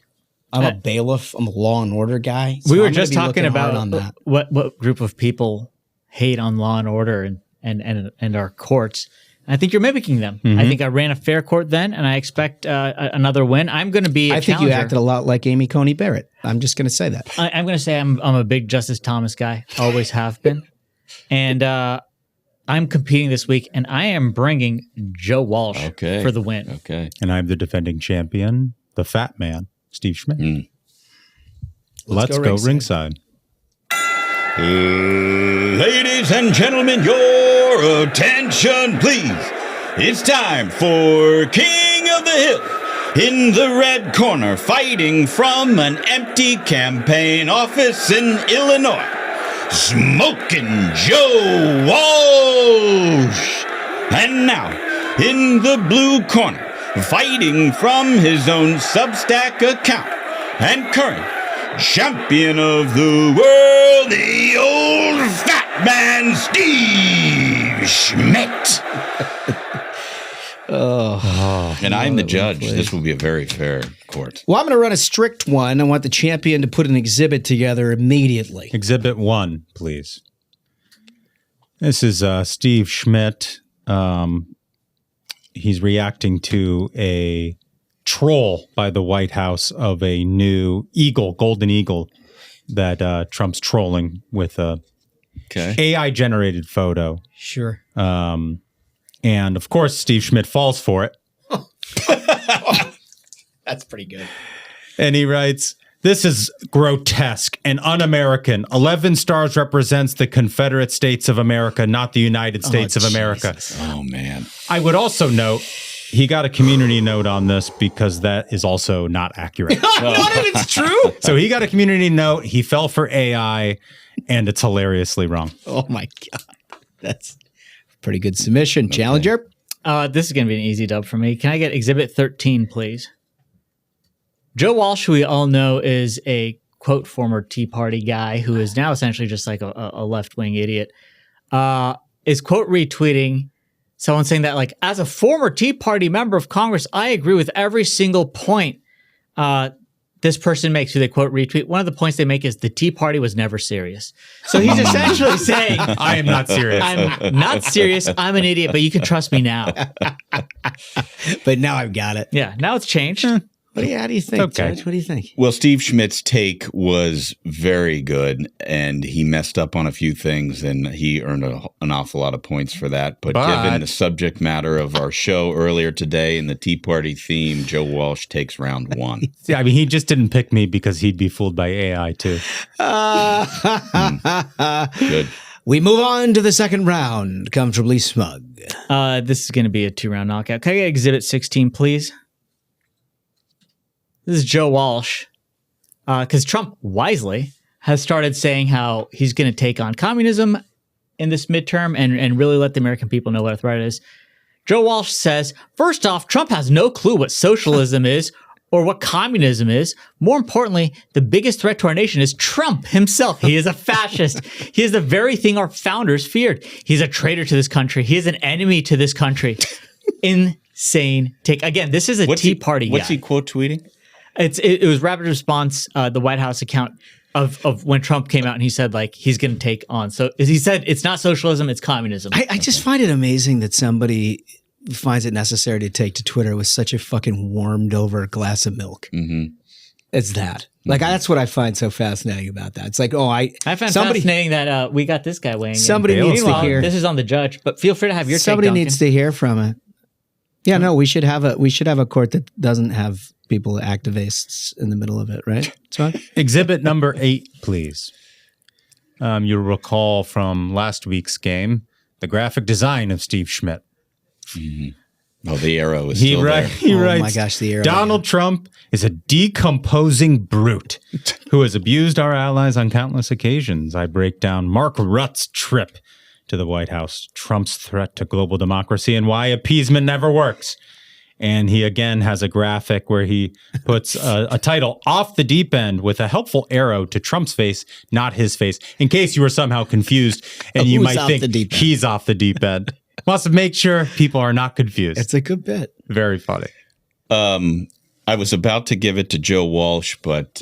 I'm a bailiff. I'm a law and order guy. So
we were
I'm
just talking about
on that.
What group of people hate on law and order and our courts. And I think you're mimicking them. Mm-hmm. I think I ran a fair court then, and I expect another win. I'm going to be
I think you acted a lot like Amy Coney Barrett. I'm just going to say that.
I'm going to say I'm a big Justice Thomas guy. Always have been. And I'm competing this week, and I am bringing Joe Walsh for the win.
Okay.
And I'm the defending champion, the fat man, Steve Schmidt. Mm. Let's go ringside.
Ladies and gentlemen, your attention, please. It's time for King of the Hill. In the red corner, fighting from an empty campaign office in Illinois, Smoking Joe Walsh. And now, in the blue corner, fighting from his own Substack account and current champion of the world, the old fat man, Steve Schmidt. And I'm the judge. This will be a very fair court.
Well, I'm going to run a strict one. I want the champion to put an exhibit together immediately.
Exhibit 1, please. This is Steve Schmidt. He's reacting to a troll by the White House of a new eagle, golden eagle, that Trump's trolling with a AI-generated photo.
Sure.
And, of course, Steve Schmidt falls for it.
That's pretty good.
And he writes, "This is grotesque and un-American. 11 stars represents the Confederate States of America, not the United States of America."
Oh, man.
I would also note, he got a community note on this because that is also not accurate.
What if it's true?
So he got a community note. He fell for AI, and it's hilariously wrong.
Oh, my God. That's pretty good submission. Okay. Challenger?
This is going to be an easy dub for me. Can I get Exhibit 13, please? Joe Walsh, who we all know is a, quote, former Tea Party guy who is now essentially just like a left-wing idiot, is, quote, retweeting someone saying that, like, as a former Tea Party member of Congress, I agree with every single point this person makes, who they, quote, retweet. One of the points they make is the Tea Party was never serious. So he's essentially saying,
I am not serious.
I'm not serious. I'm an idiot, but you can trust me now.
But now I've got it.
Yeah, now it's changed.
How do you think, Judge? What do you think?
Well, Steve Schmidt's take was very good, and he messed up on a few things, and he earned an awful lot of points for that. But given the subject matter of our show earlier today and the Tea Party theme, Joe Walsh takes round 1.
Yeah, I mean, he just didn't pick me because he'd be fooled by AI, too.
Good.
We move on to the second round. Comfortably Smug.
This is going to be a 2-round knockout. Can I get Exhibit 16, please? This is Joe Walsh, because Trump wisely has started saying how he's going to take on communism in this midterm and really let the American people know what arthritis is. Joe Walsh says, first off, Trump has no clue what socialism is or what communism is. More importantly, the biggest threat to our nation is Trump himself. He is a fascist. He is the very thing our founders feared. He's a traitor to this country. He is an enemy to this country. Insane take. Again, this is a Tea Party guy.
What's he quote tweeting?
It was rapid response, the White House account of when Trump came out and he said, like, he's going to take on. So he said it's not socialism, it's communism.
I just find it amazing that somebody finds it necessary to take to Twitter with such a fucking warmed over glass of milk.
Mm-hmm.
It's that. Like, that's what I find so fascinating about that. It's like, I
find fascinating that we got this guy weighing in.
Somebody needs to hear.
This is on the judge, but feel free to have your
somebody
take,
needs to hear from it. Yeah, no, we should have a court that doesn't have people activists in the middle of it, right?
Exhibit number 8, please. You'll recall from last week's game the graphic design of Steve Schmidt.
Mm-hmm. Oh, the arrow is still there.
He writes,
my gosh, the arrow.
Donald Trump is a decomposing brute who has abused our allies on countless occasions. I break down Mark Rutt's trip to the White House, Trump's threat to global democracy, and why appeasement never works. And he again has a graphic where he puts a title, Off the Deep End, with a helpful arrow to Trump's face, not his face, in case you were somehow confused and you might think he's off the deep end. Wants to make sure people are not confused.
It's a good bit.
Very funny.
I was about to give it to Joe Walsh, but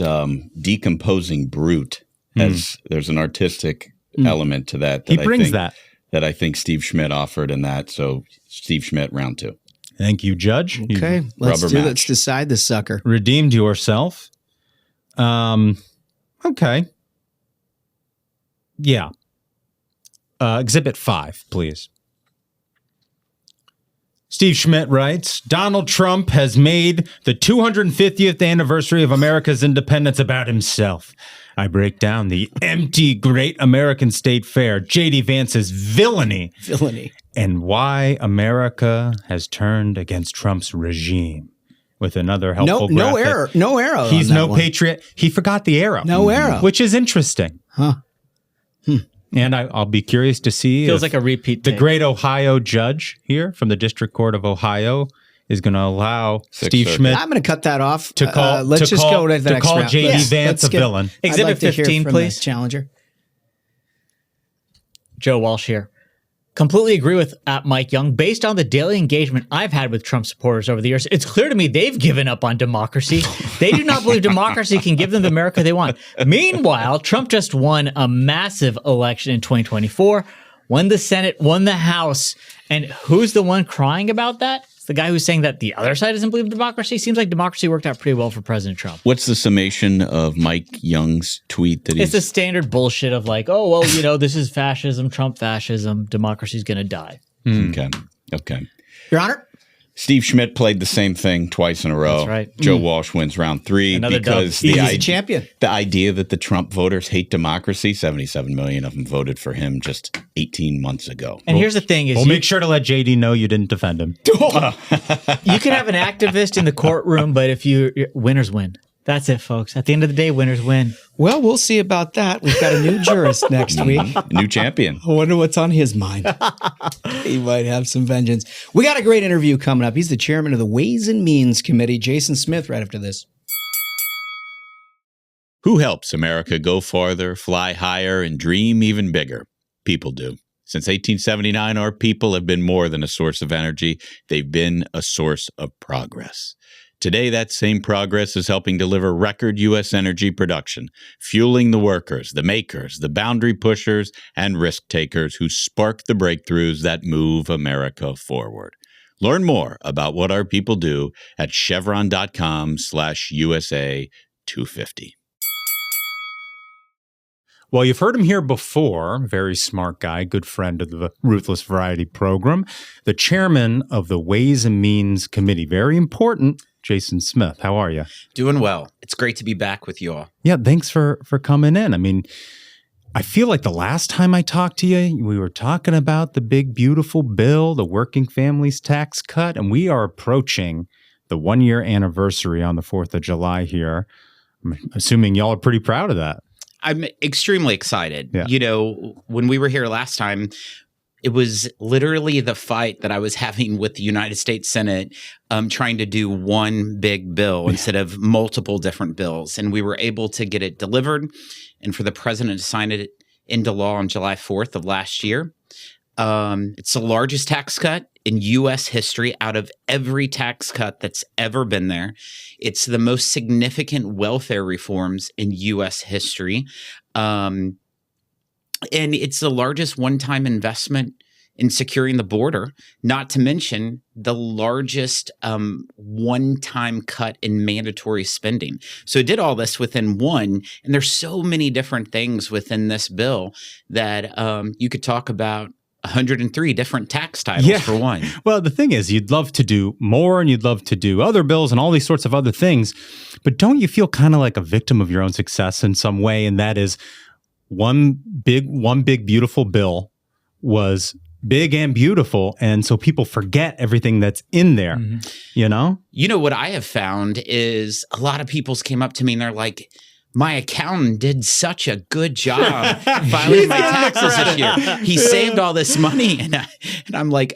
decomposing brute, there's an artistic element to that.
He brings that
I think Steve Schmidt offered in that. So Steve Schmidt, round 2.
Thank you, Judge.
Okay, let's decide this sucker.
Redeemed yourself. Okay. Yeah. Exhibit 5, please. Steve Schmidt writes, Donald Trump has made the 250th anniversary of America's independence about himself. I break down the empty Great American State Fair, J.D. Vance's villainy, and why America has turned against Trump's regime. With another helpful graphic.
No arrow.
He's no patriot. He forgot the arrow.
No arrow.
Which is interesting.
Huh.
And I'll be curious to see
Feels like a repeat
the
take.
great Ohio judge here from the District Court of Ohio is going to allow Steve Schmidt.
I'm going to cut that off.
To call,
let's just go to the next round.
J.D. Vance a villain.
Exhibit 15, please.
Challenger.
Joe Walsh here. Completely agree with @Mike Young. Based on the daily engagement I've had with Trump supporters over the years, it's clear to me they've given up on democracy. They do not believe democracy can give them the America they want. Meanwhile, Trump just won a massive election in 2024, won the Senate, won the House. And who's the one crying about that? It's the guy who's saying that the other side doesn't believe in democracy. Seems like democracy worked out pretty well for President Trump.
What's the summation of Mike Young's tweet?
It's the standard bullshit of like, oh, well, this is fascism, Trump fascism, democracy's going to die.
Okay.
Your Honor?
Steve Schmidt played the same thing twice in a row.
That's right.
Joe Walsh wins round 3
Another
because
he's a champion.
The idea that the Trump voters hate democracy, 77 million of them voted for him just 18 months ago.
And here's the thing is
make sure to let JD know you didn't defend him.
You can have an activist in the courtroom, but if winners win. That's it, folks. At the end of the day, winners win.
Well, we'll see about that. We've got a new jurist next week.
New champion.
I wonder what's on his mind. He might have some vengeance. We got a great interview coming up. He's the chairman of the Ways and Means Committee, Jason Smith, right after this.
Who helps America go farther, fly higher, and dream even bigger? People do. Since 1879, our people have been more than a source of energy. They've been a source of progress. Today, that same progress is helping deliver record U.S. energy production, fueling the workers, the makers, the boundary pushers, and risk takers who spark the breakthroughs that move America forward. Learn more about what our people do at chevron.com/USA 250.
Well, you've heard him here before. Very smart guy, good friend of the Ruthless Variety program. The chairman of the Ways and Means Committee. Very important. Jason Smith, how are you?
Doing well. It's great to be back with you all.
Yeah, thanks for coming in. I mean, I feel like the last time I talked to you, we were talking about the big, beautiful bill, the working families tax cut, and we are approaching the 1-year anniversary on the 4th of July here. I'm assuming y'all are pretty proud of that.
I'm extremely excited.
Yeah.
When we were here last time, it was literally the fight that I was having with the United States Senate, trying to do one big bill instead of multiple different bills. And we were able to get it delivered and for the president to sign it into law on July 4th of last year. It's the largest tax cut in U.S. history out of every tax cut that's ever been there. It's the most significant welfare reforms in U.S. history. And it's the largest one-time investment in securing the border, not to mention the largest one-time cut in mandatory spending. So it did all this within one, and there's so many different things within this bill that you could talk about 103 different tax titles for one.
Well, the thing is, you'd love to do more and you'd love to do other bills and all these sorts of other things, but don't you feel kind of like a victim of your own success in some way? And that is one big, beautiful bill was big and beautiful. And so people forget everything that's in there, you know?
You know, what I have found is a lot of people came up to me and they're like, my accountant did such a good job filing my taxes this year. He saved all this money. And I'm like,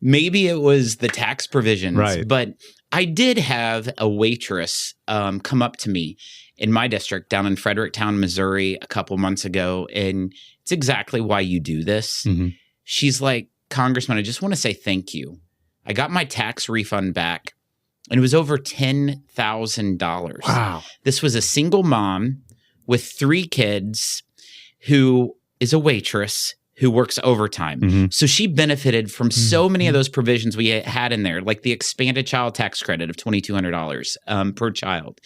maybe it was the tax provisions.
Right.
But I did have a waitress come up to me in my district down in Fredericktown, Missouri, a couple months ago. And it's exactly why you do this. She's like, Congressman, I just want to say thank you. I got my tax refund back. And it was over $10,000.
Wow.
This was a single mom with 3 kids who is a waitress who works overtime. So she benefited from so many of those provisions we had in there, like the expanded child tax credit of $2,200 per child,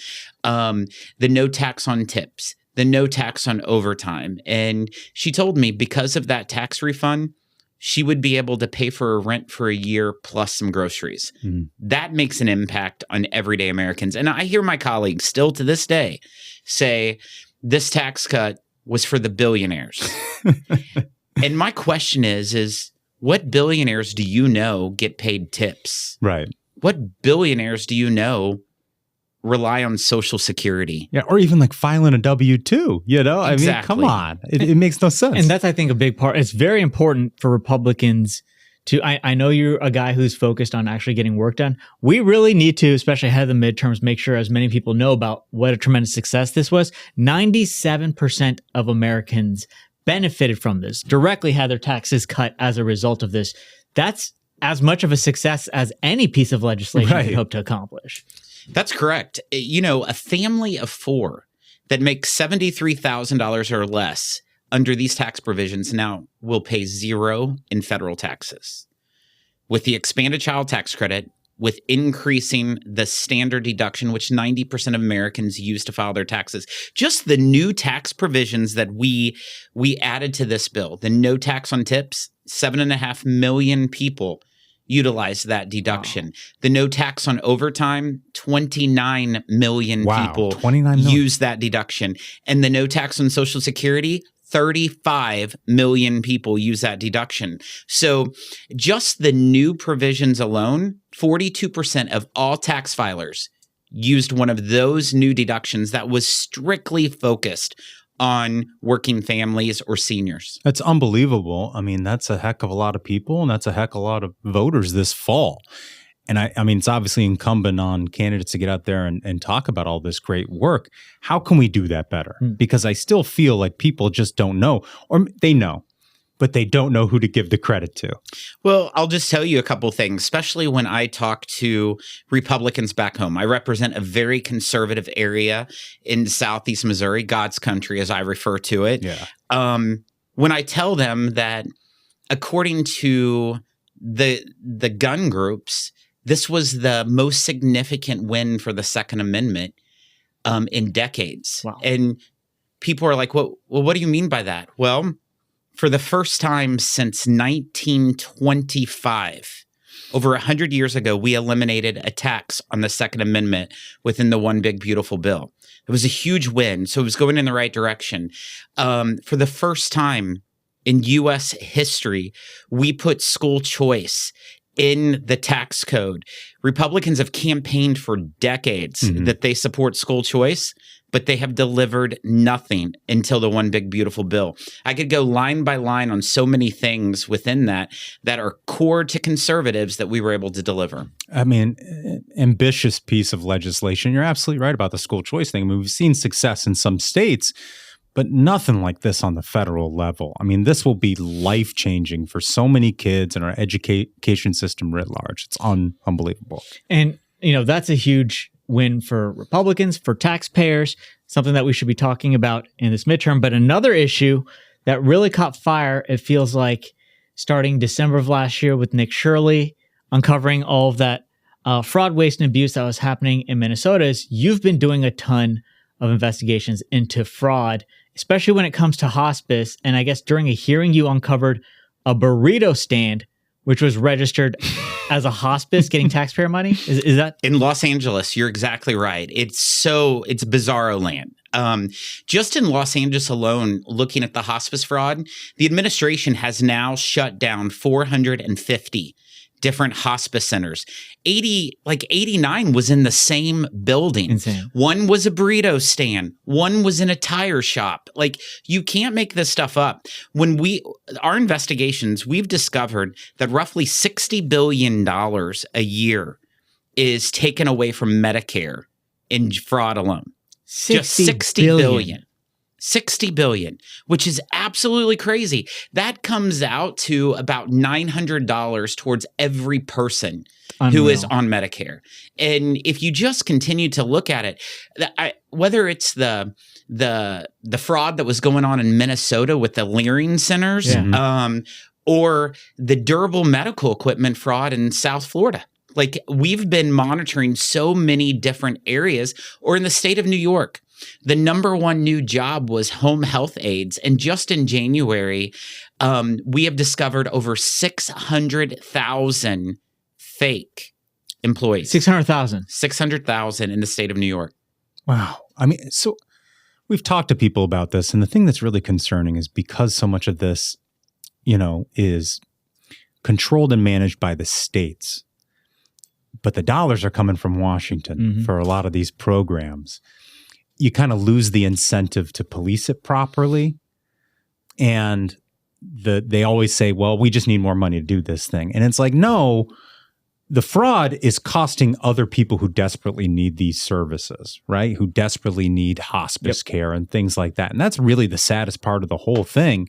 the no tax on tips, the no tax on overtime. And she told me because of that tax refund, she would be able to pay for her rent for a year plus some groceries. That makes an impact on everyday Americans. And I hear my colleagues still to this day say this tax cut was for the billionaires. And my question is what billionaires do you know get paid tips?
Right.
What billionaires do you know rely on Social Security?
Yeah, or even like filing a W-2, you know?
Exactly.
I mean, come on. It makes no sense.
And that's, I think, a big part. It's very important for Republicans to, I know you're a guy who's focused on actually getting work done. We really need to, especially ahead of the midterms, make sure as many people know about what a tremendous success this was. 97% of Americans benefited from this, directly had their taxes cut as a result of this. That's as much of a success as any piece of legislation could hope to accomplish.
That's correct. You know, a family of 4 that makes $73,000 or less under these tax provisions now will pay 0 in federal taxes. With the expanded child tax credit, with increasing the standard deduction, which 90% of Americans use to file their taxes, just the new tax provisions that we added to this bill, the no tax on tips, 7.5 million people utilize that deduction. Wow. The no tax on overtime, 29 million people
29 million.
Use that deduction. And the no tax on Social Security, 35 million people use that deduction. So just the new provisions alone, 42% of all tax filers used one of those new deductions that was strictly focused on working families or seniors.
That's unbelievable. I mean, that's a heck of a lot of people, and that's a heck of a lot of voters this fall. And I mean, it's obviously incumbent on candidates to get out there and talk about all this great work. How can we do that better? Because I still feel like people just don't know, or they know, but they don't know who to give the credit to.
Well, I'll just tell you a couple things, especially when I talk to Republicans back home. I represent a very conservative area in Southeast Missouri, God's country, as I refer to it.
Yeah.
When I tell them that according to the gun groups, this was the most significant win for the Second Amendment in decades.
Wow.
And people are like, well, what do you mean by that? Well, for the first time since 1925, over 100 years ago, we eliminated a tax on the Second Amendment within the One Big Beautiful Bill. It was a huge win, so it was going in the right direction. For the first time in U.S. history, we put school choice in the tax code. Republicans have campaigned for decades that they support school choice, but they have delivered nothing until the one big beautiful bill. I could go line by line on so many things within that are core to conservatives that we were able to deliver.
I mean, ambitious piece of legislation. You're absolutely right about the school choice thing. I mean, we've seen success in some states, but nothing like this on the federal level. I mean, this will be life-changing for so many kids in our education system writ large. It's unbelievable.
And, that's a huge win for Republicans, for taxpayers, something that we should be talking about in this midterm. But another issue that really caught fire, it feels like, starting December of last year with Nick Shirley uncovering all of that fraud, waste, and abuse that was happening in Minnesota, is you've been doing a ton of investigations into fraud, especially when it comes to hospice. And I guess during a hearing, you uncovered a burrito stand, which was registered as a hospice getting taxpayer money. Is that?
In Los Angeles, you're exactly right. It's bizarro land. Just in Los Angeles alone, looking at the hospice fraud, the administration has now shut down 450 different hospice centers. 89 was in the same building.
Insane.
One was a burrito stand. One was in a tire shop. Like, you can't make this stuff up. Our investigations, we've discovered that roughly $60 billion a year is taken away from Medicare in fraud alone. Just $60 billion. 60 billion, which is absolutely crazy. That comes out to about $900 towards every person who is on Medicare. And if you just continue to look at it, whether it's the fraud that was going on in Minnesota with the Leering centers, or the durable medical equipment fraud in South Florida. Like, we've been monitoring so many different areas, or in the state of New York. The number one new job was home health aides. And just in January, we have discovered over 600,000 fake employees.
600,000.
600,000 in the state of New York.
Wow. I mean, so we've talked to people about this. And the thing that's really concerning is because so much of this, is controlled and managed by the states, but the dollars are coming from Washington for a lot of these programs. You kind of lose the incentive to police it properly. And they always say, well, we just need more money to do this thing. And it's like, no, the fraud is costing other people who desperately need these services, right? Who desperately need hospice care and things like that. And that's really the saddest part of the whole thing.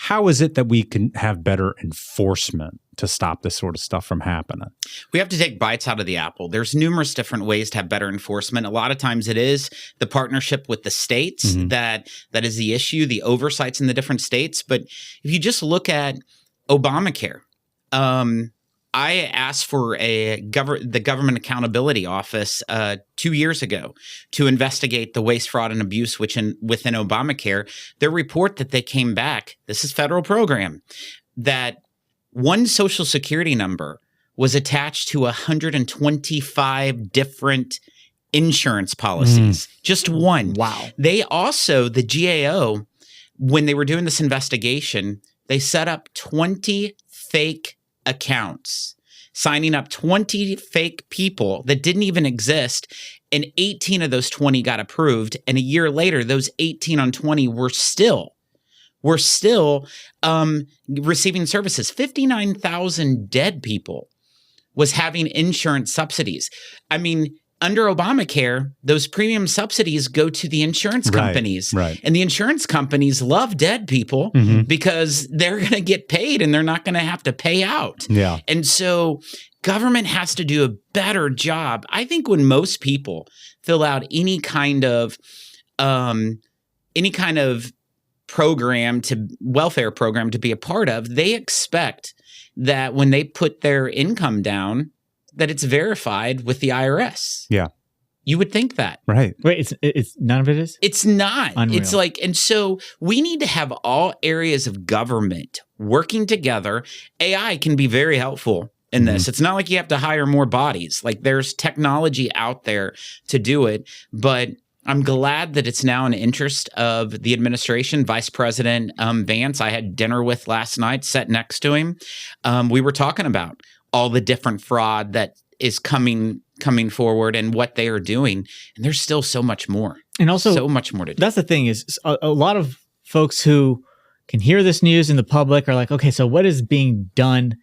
How is it that we can have better enforcement to stop this sort of stuff from happening?
We have to take bites out of the apple. There's numerous different ways to have better enforcement. A lot of times it is the partnership with the states that is the issue, the oversights in the different states. But if you just look at Obamacare, I asked for the Government Accountability Office 2 years ago to investigate the waste, fraud, and abuse within Obamacare. Their report that they came back, this is federal program, that one Social Security number was attached to 125 different insurance policies. Just one.
Wow.
They also, the GAO, when they were doing this investigation, they set up 20 fake accounts, signing up 20 fake people that didn't even exist, and 18 of those 20 got approved. And a year later, those 18 on 20 were still receiving services. 59,000 dead people was having insurance subsidies. I mean, under Obamacare, those premium subsidies go to the insurance companies.
Right.
And the insurance companies love dead people because they're going to get paid and they're not going to have to pay out.
Yeah.
And so government has to do a better job. I think when most people fill out any kind of welfare program to be a part of, they expect that when they put their income down, that it's verified with the IRS.
Yeah.
You would think that.
Right.
Wait, it's none of it is?
It's not.
Unreal.
It's like, and so we need to have all areas of government working together. AI can be very helpful in this. It's not like you have to hire more bodies. Like, there's technology out there to do it, but I'm glad that it's now an interest of the administration. Vice President Vance, I had dinner with last night, sat next to him. We were talking about all the different fraud that is coming forward and what they are doing. And there's still so much more.
And also,
so much more to do.
That's the thing is a lot of folks who can hear this news in the public are like, okay, so what is being done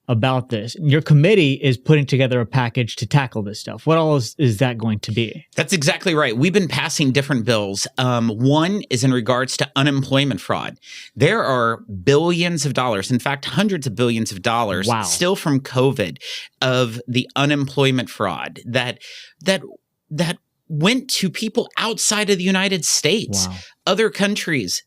about this? Your committee is putting together a package to tackle this stuff. What all is that going to be?
That's exactly right. We've been passing different bills. One is in regards to unemployment fraud. There are billions of dollars, in fact, hundreds of billions of dollars still from COVID of the unemployment fraud that went to people outside of the United States, other countries.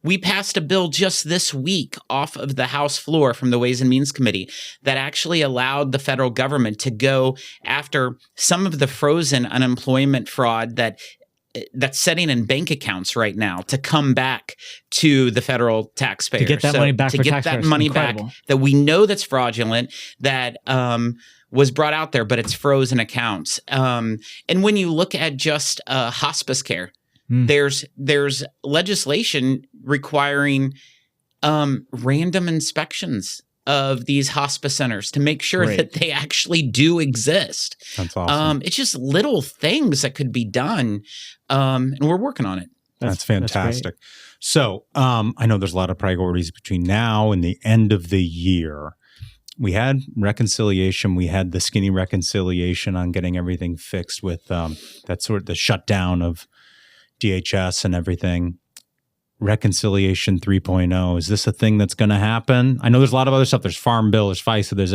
We passed a bill just this week off of the House floor from the Ways and Means Committee that actually allowed the federal government to go after some of the frozen unemployment fraud that's sitting in bank accounts right now to come back to the federal taxpayer.
To get that money back
to
for
get
taxpayers.
that money
Incredible.
back that we know that's fraudulent, that was brought out there, but it's frozen accounts. And when you look at just hospice care, there's legislation requiring random inspections of these hospice centers to make sure that they actually do exist.
That's awesome.
It's just little things that could be done, and we're working on it.
That's fantastic. So I know there's a lot of priorities between now and the end of the year. We had reconciliation. We had the skinny reconciliation on getting everything fixed with that sort of the shutdown of DHS and everything. Reconciliation 3.0. Is this a thing that's going to happen? I know there's a lot of other stuff. There's Farm Bill, there's FISA, there's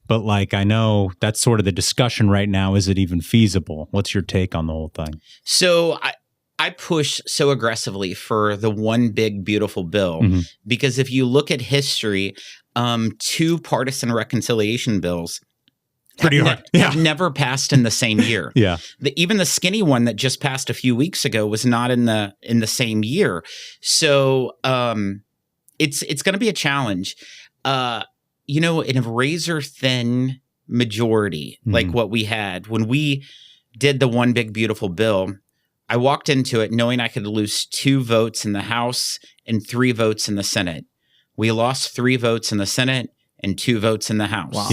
but like I know that's sort of the discussion right now. Is it even feasible? What's your take on the whole thing?
So I push so aggressively for the one big beautiful bill because if you look at history, two partisan reconciliation bills have never passed in the same year. Even the skinny one that just passed a few weeks ago was not in the same year. So it's going to be a challenge. In a razor thin majority like what we had when we did the one big beautiful bill, I walked into it knowing I could lose 2 votes in the House and 3 votes in the Senate. We lost 3 votes in the Senate and 2 votes in the House.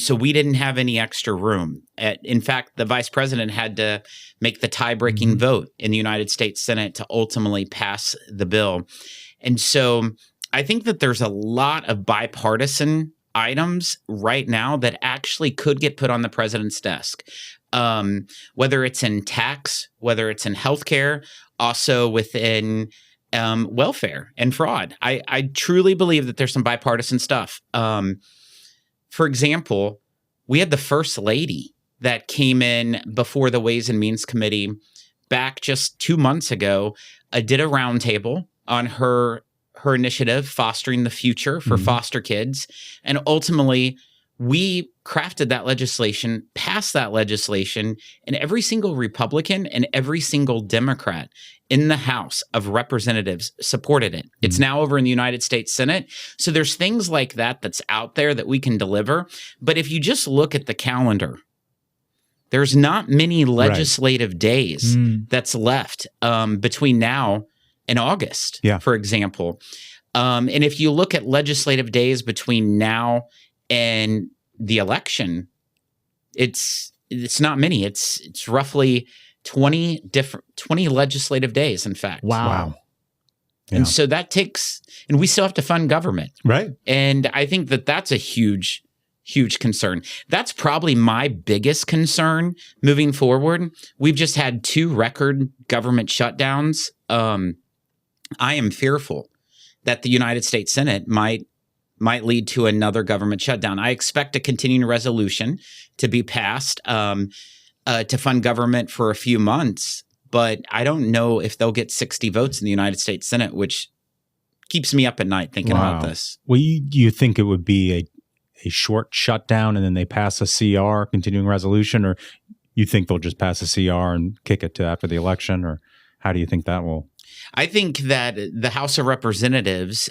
So we didn't have any extra room. In fact, the vice president had to make the tie-breaking vote in the United States Senate to ultimately pass the bill. And so I think that there's a lot of bipartisan items right now that actually could get put on the president's desk. Whether it's in tax, whether it's in healthcare, also within welfare and fraud. I truly believe that there's some bipartisan stuff. For example, we had the First Lady that came in before the Ways and Means Committee back just 2 months ago, did a roundtable on her initiative, Fostering the Future for foster kids. And ultimately, we crafted that legislation, passed that legislation, and every single Republican and every single Democrat in the House of Representatives supported it. It's now over in the United States Senate. So there's things like that that's out there that we can deliver. But if you just look at the calendar, there's not many legislative days that's left between now and August, for example. And if you look at legislative days between now and the election, it's not many. It's roughly 20 legislative days, in fact.
Wow.
And so that takes, and we still have to fund government.
Right.
And I think that that's a huge concern. That's probably my biggest concern moving forward. We've just had 2 record government shutdowns. I am fearful that the United States Senate might lead to another government shutdown. I expect a continuing resolution to be passed to fund government for a few months, but I don't know if they'll get 60 votes in the United States Senate, which keeps me up at night thinking about this.
Well, you think it would be a short shutdown and then they pass a CR, continuing resolution, or you think they'll just pass a CR and kick it to after the election, or how do you think that will?
I think that the House of Representatives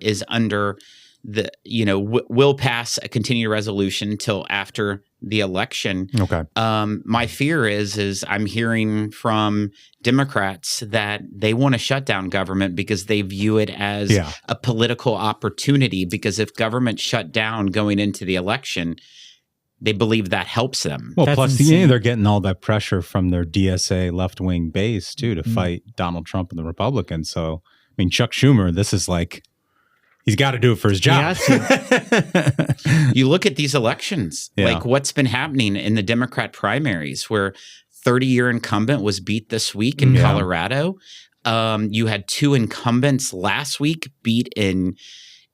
is under will pass a continuing resolution till after the election.
Okay.
My fear is I'm hearing from Democrats that they want to shut down government because they view it as a political opportunity, because if government shut down going into the election, they believe that helps them.
Well, plus they're getting all that pressure from their DSA left-wing base, too, to fight Donald Trump and the Republicans. So, I mean, Chuck Schumer, this is like, he's got to do it for his job.
You look at these elections, like what's been happening in the Democrat primaries, where 30-year incumbent was beat this week in Colorado. You had 2 incumbents last week beat in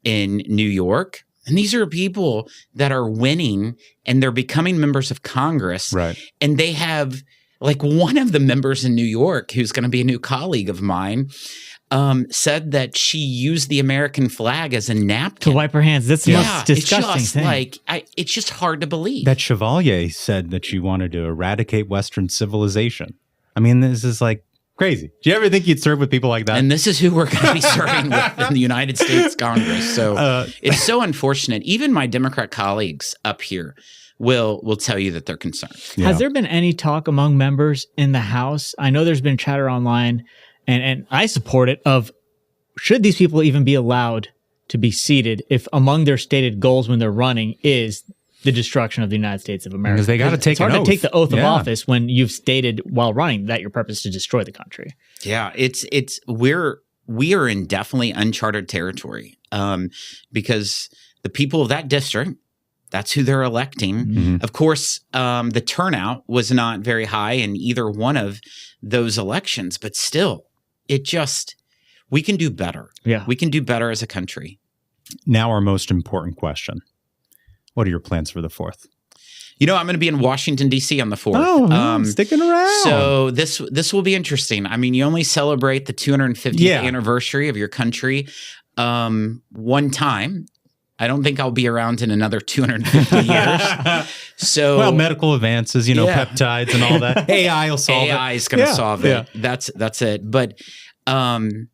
New York. And these are people that are winning and they're becoming members of Congress.
Right.
And they have, like, one of the members in New York, who's going to be a new colleague of mine, said that she used the American flag as a napkin
to wipe her hands. That's the most disgusting
it's just
thing.
It's just hard to believe.
That Chevalier said that she wanted to eradicate Western civilization. I mean, this is like crazy. Do you ever think you'd serve with people like that?
And this is who we're going to be serving with in the United States Congress. So it's so unfortunate. Even my Democrat colleagues up here will tell you that they're concerned.
Yeah. Has there been any talk among members in the House? I know there's been chatter online, and I support it, of should these people even be allowed to be seated if among their stated goals when they're running is the destruction of the United States of America?
Because they got to take an oath.
It's hard to take the oath of office when you've stated while running that your purpose is to destroy the country.
Yeah, we are in definitely uncharted territory, because the people of that district, that's who they're electing. Mm-hmm. Of course, the turnout was not very high in either one of those elections, but still, we can do better.
Yeah,
we can do better as a country.
Now, our most important question. What are your plans for the 4th?
I'm going to be in Washington, D.C. on the 4th.
Oh, sticking around.
So this will be interesting. I mean, you only celebrate the 250th anniversary of your country one time. I don't think I'll be around in another 250 years. So,
well, medical advances, peptides and all that. AI will solve it.
AI is going to solve it. That's it. But when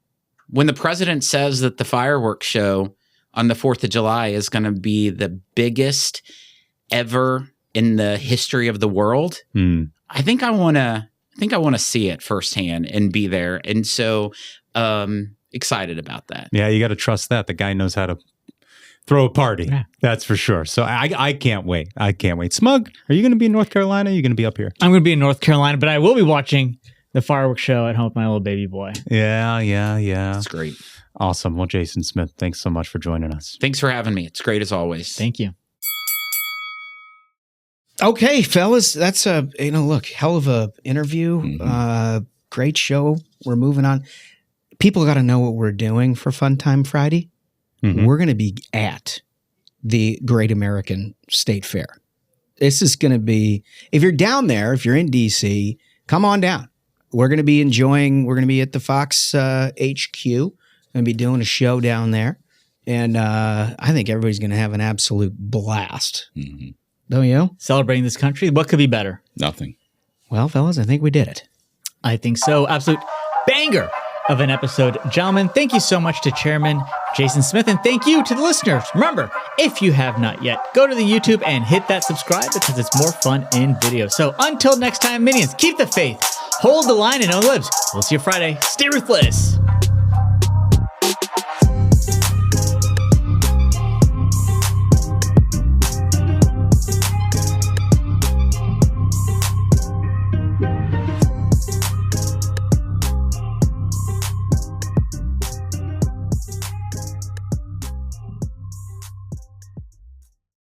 the president says that the fireworks show on the 4th of July is going to be the biggest ever in the history of the world, I think I want to see it firsthand and be there. And so excited about that.
Yeah, you got to trust that. The guy knows how to throw a party. Yeah. That's for sure. So I can't wait. I can't wait. Smug, are you going to be in North Carolina? Or are you going to be up here?
I'm going to be in North Carolina, but I will be watching the fireworks show at home with my little baby boy.
Yeah.
That's great.
Awesome. Well, Jason Smith, thanks so much for joining us.
Thanks for having me. It's great as always.
Thank you.
Okay, fellas, that's hell of a interview. Mm-hmm. Great show. We're moving on. People got to know what we're doing for Fun Time Friday. Mm-hmm. We're going to be at the Great American State Fair. This is going to be, if you're down there, if you're in DC, come on down. We're going to be at the Fox HQ. Going to be doing a show down there. And I think everybody's going to have an absolute blast.
Mm-hmm.
Don't you?
Celebrating this country. What could be better?
Nothing.
Well, fellas, I think we did it.
I think so. Absolute banger of an episode. Gentlemen, thank you so much to Chairman Jason Smith, and thank you to the listeners. Remember, if you have not yet, go to the YouTube and hit that subscribe because it's more fun in video. So until next time, minions, keep the faith, hold the line, and no libs. We'll see you Friday. Stay ruthless.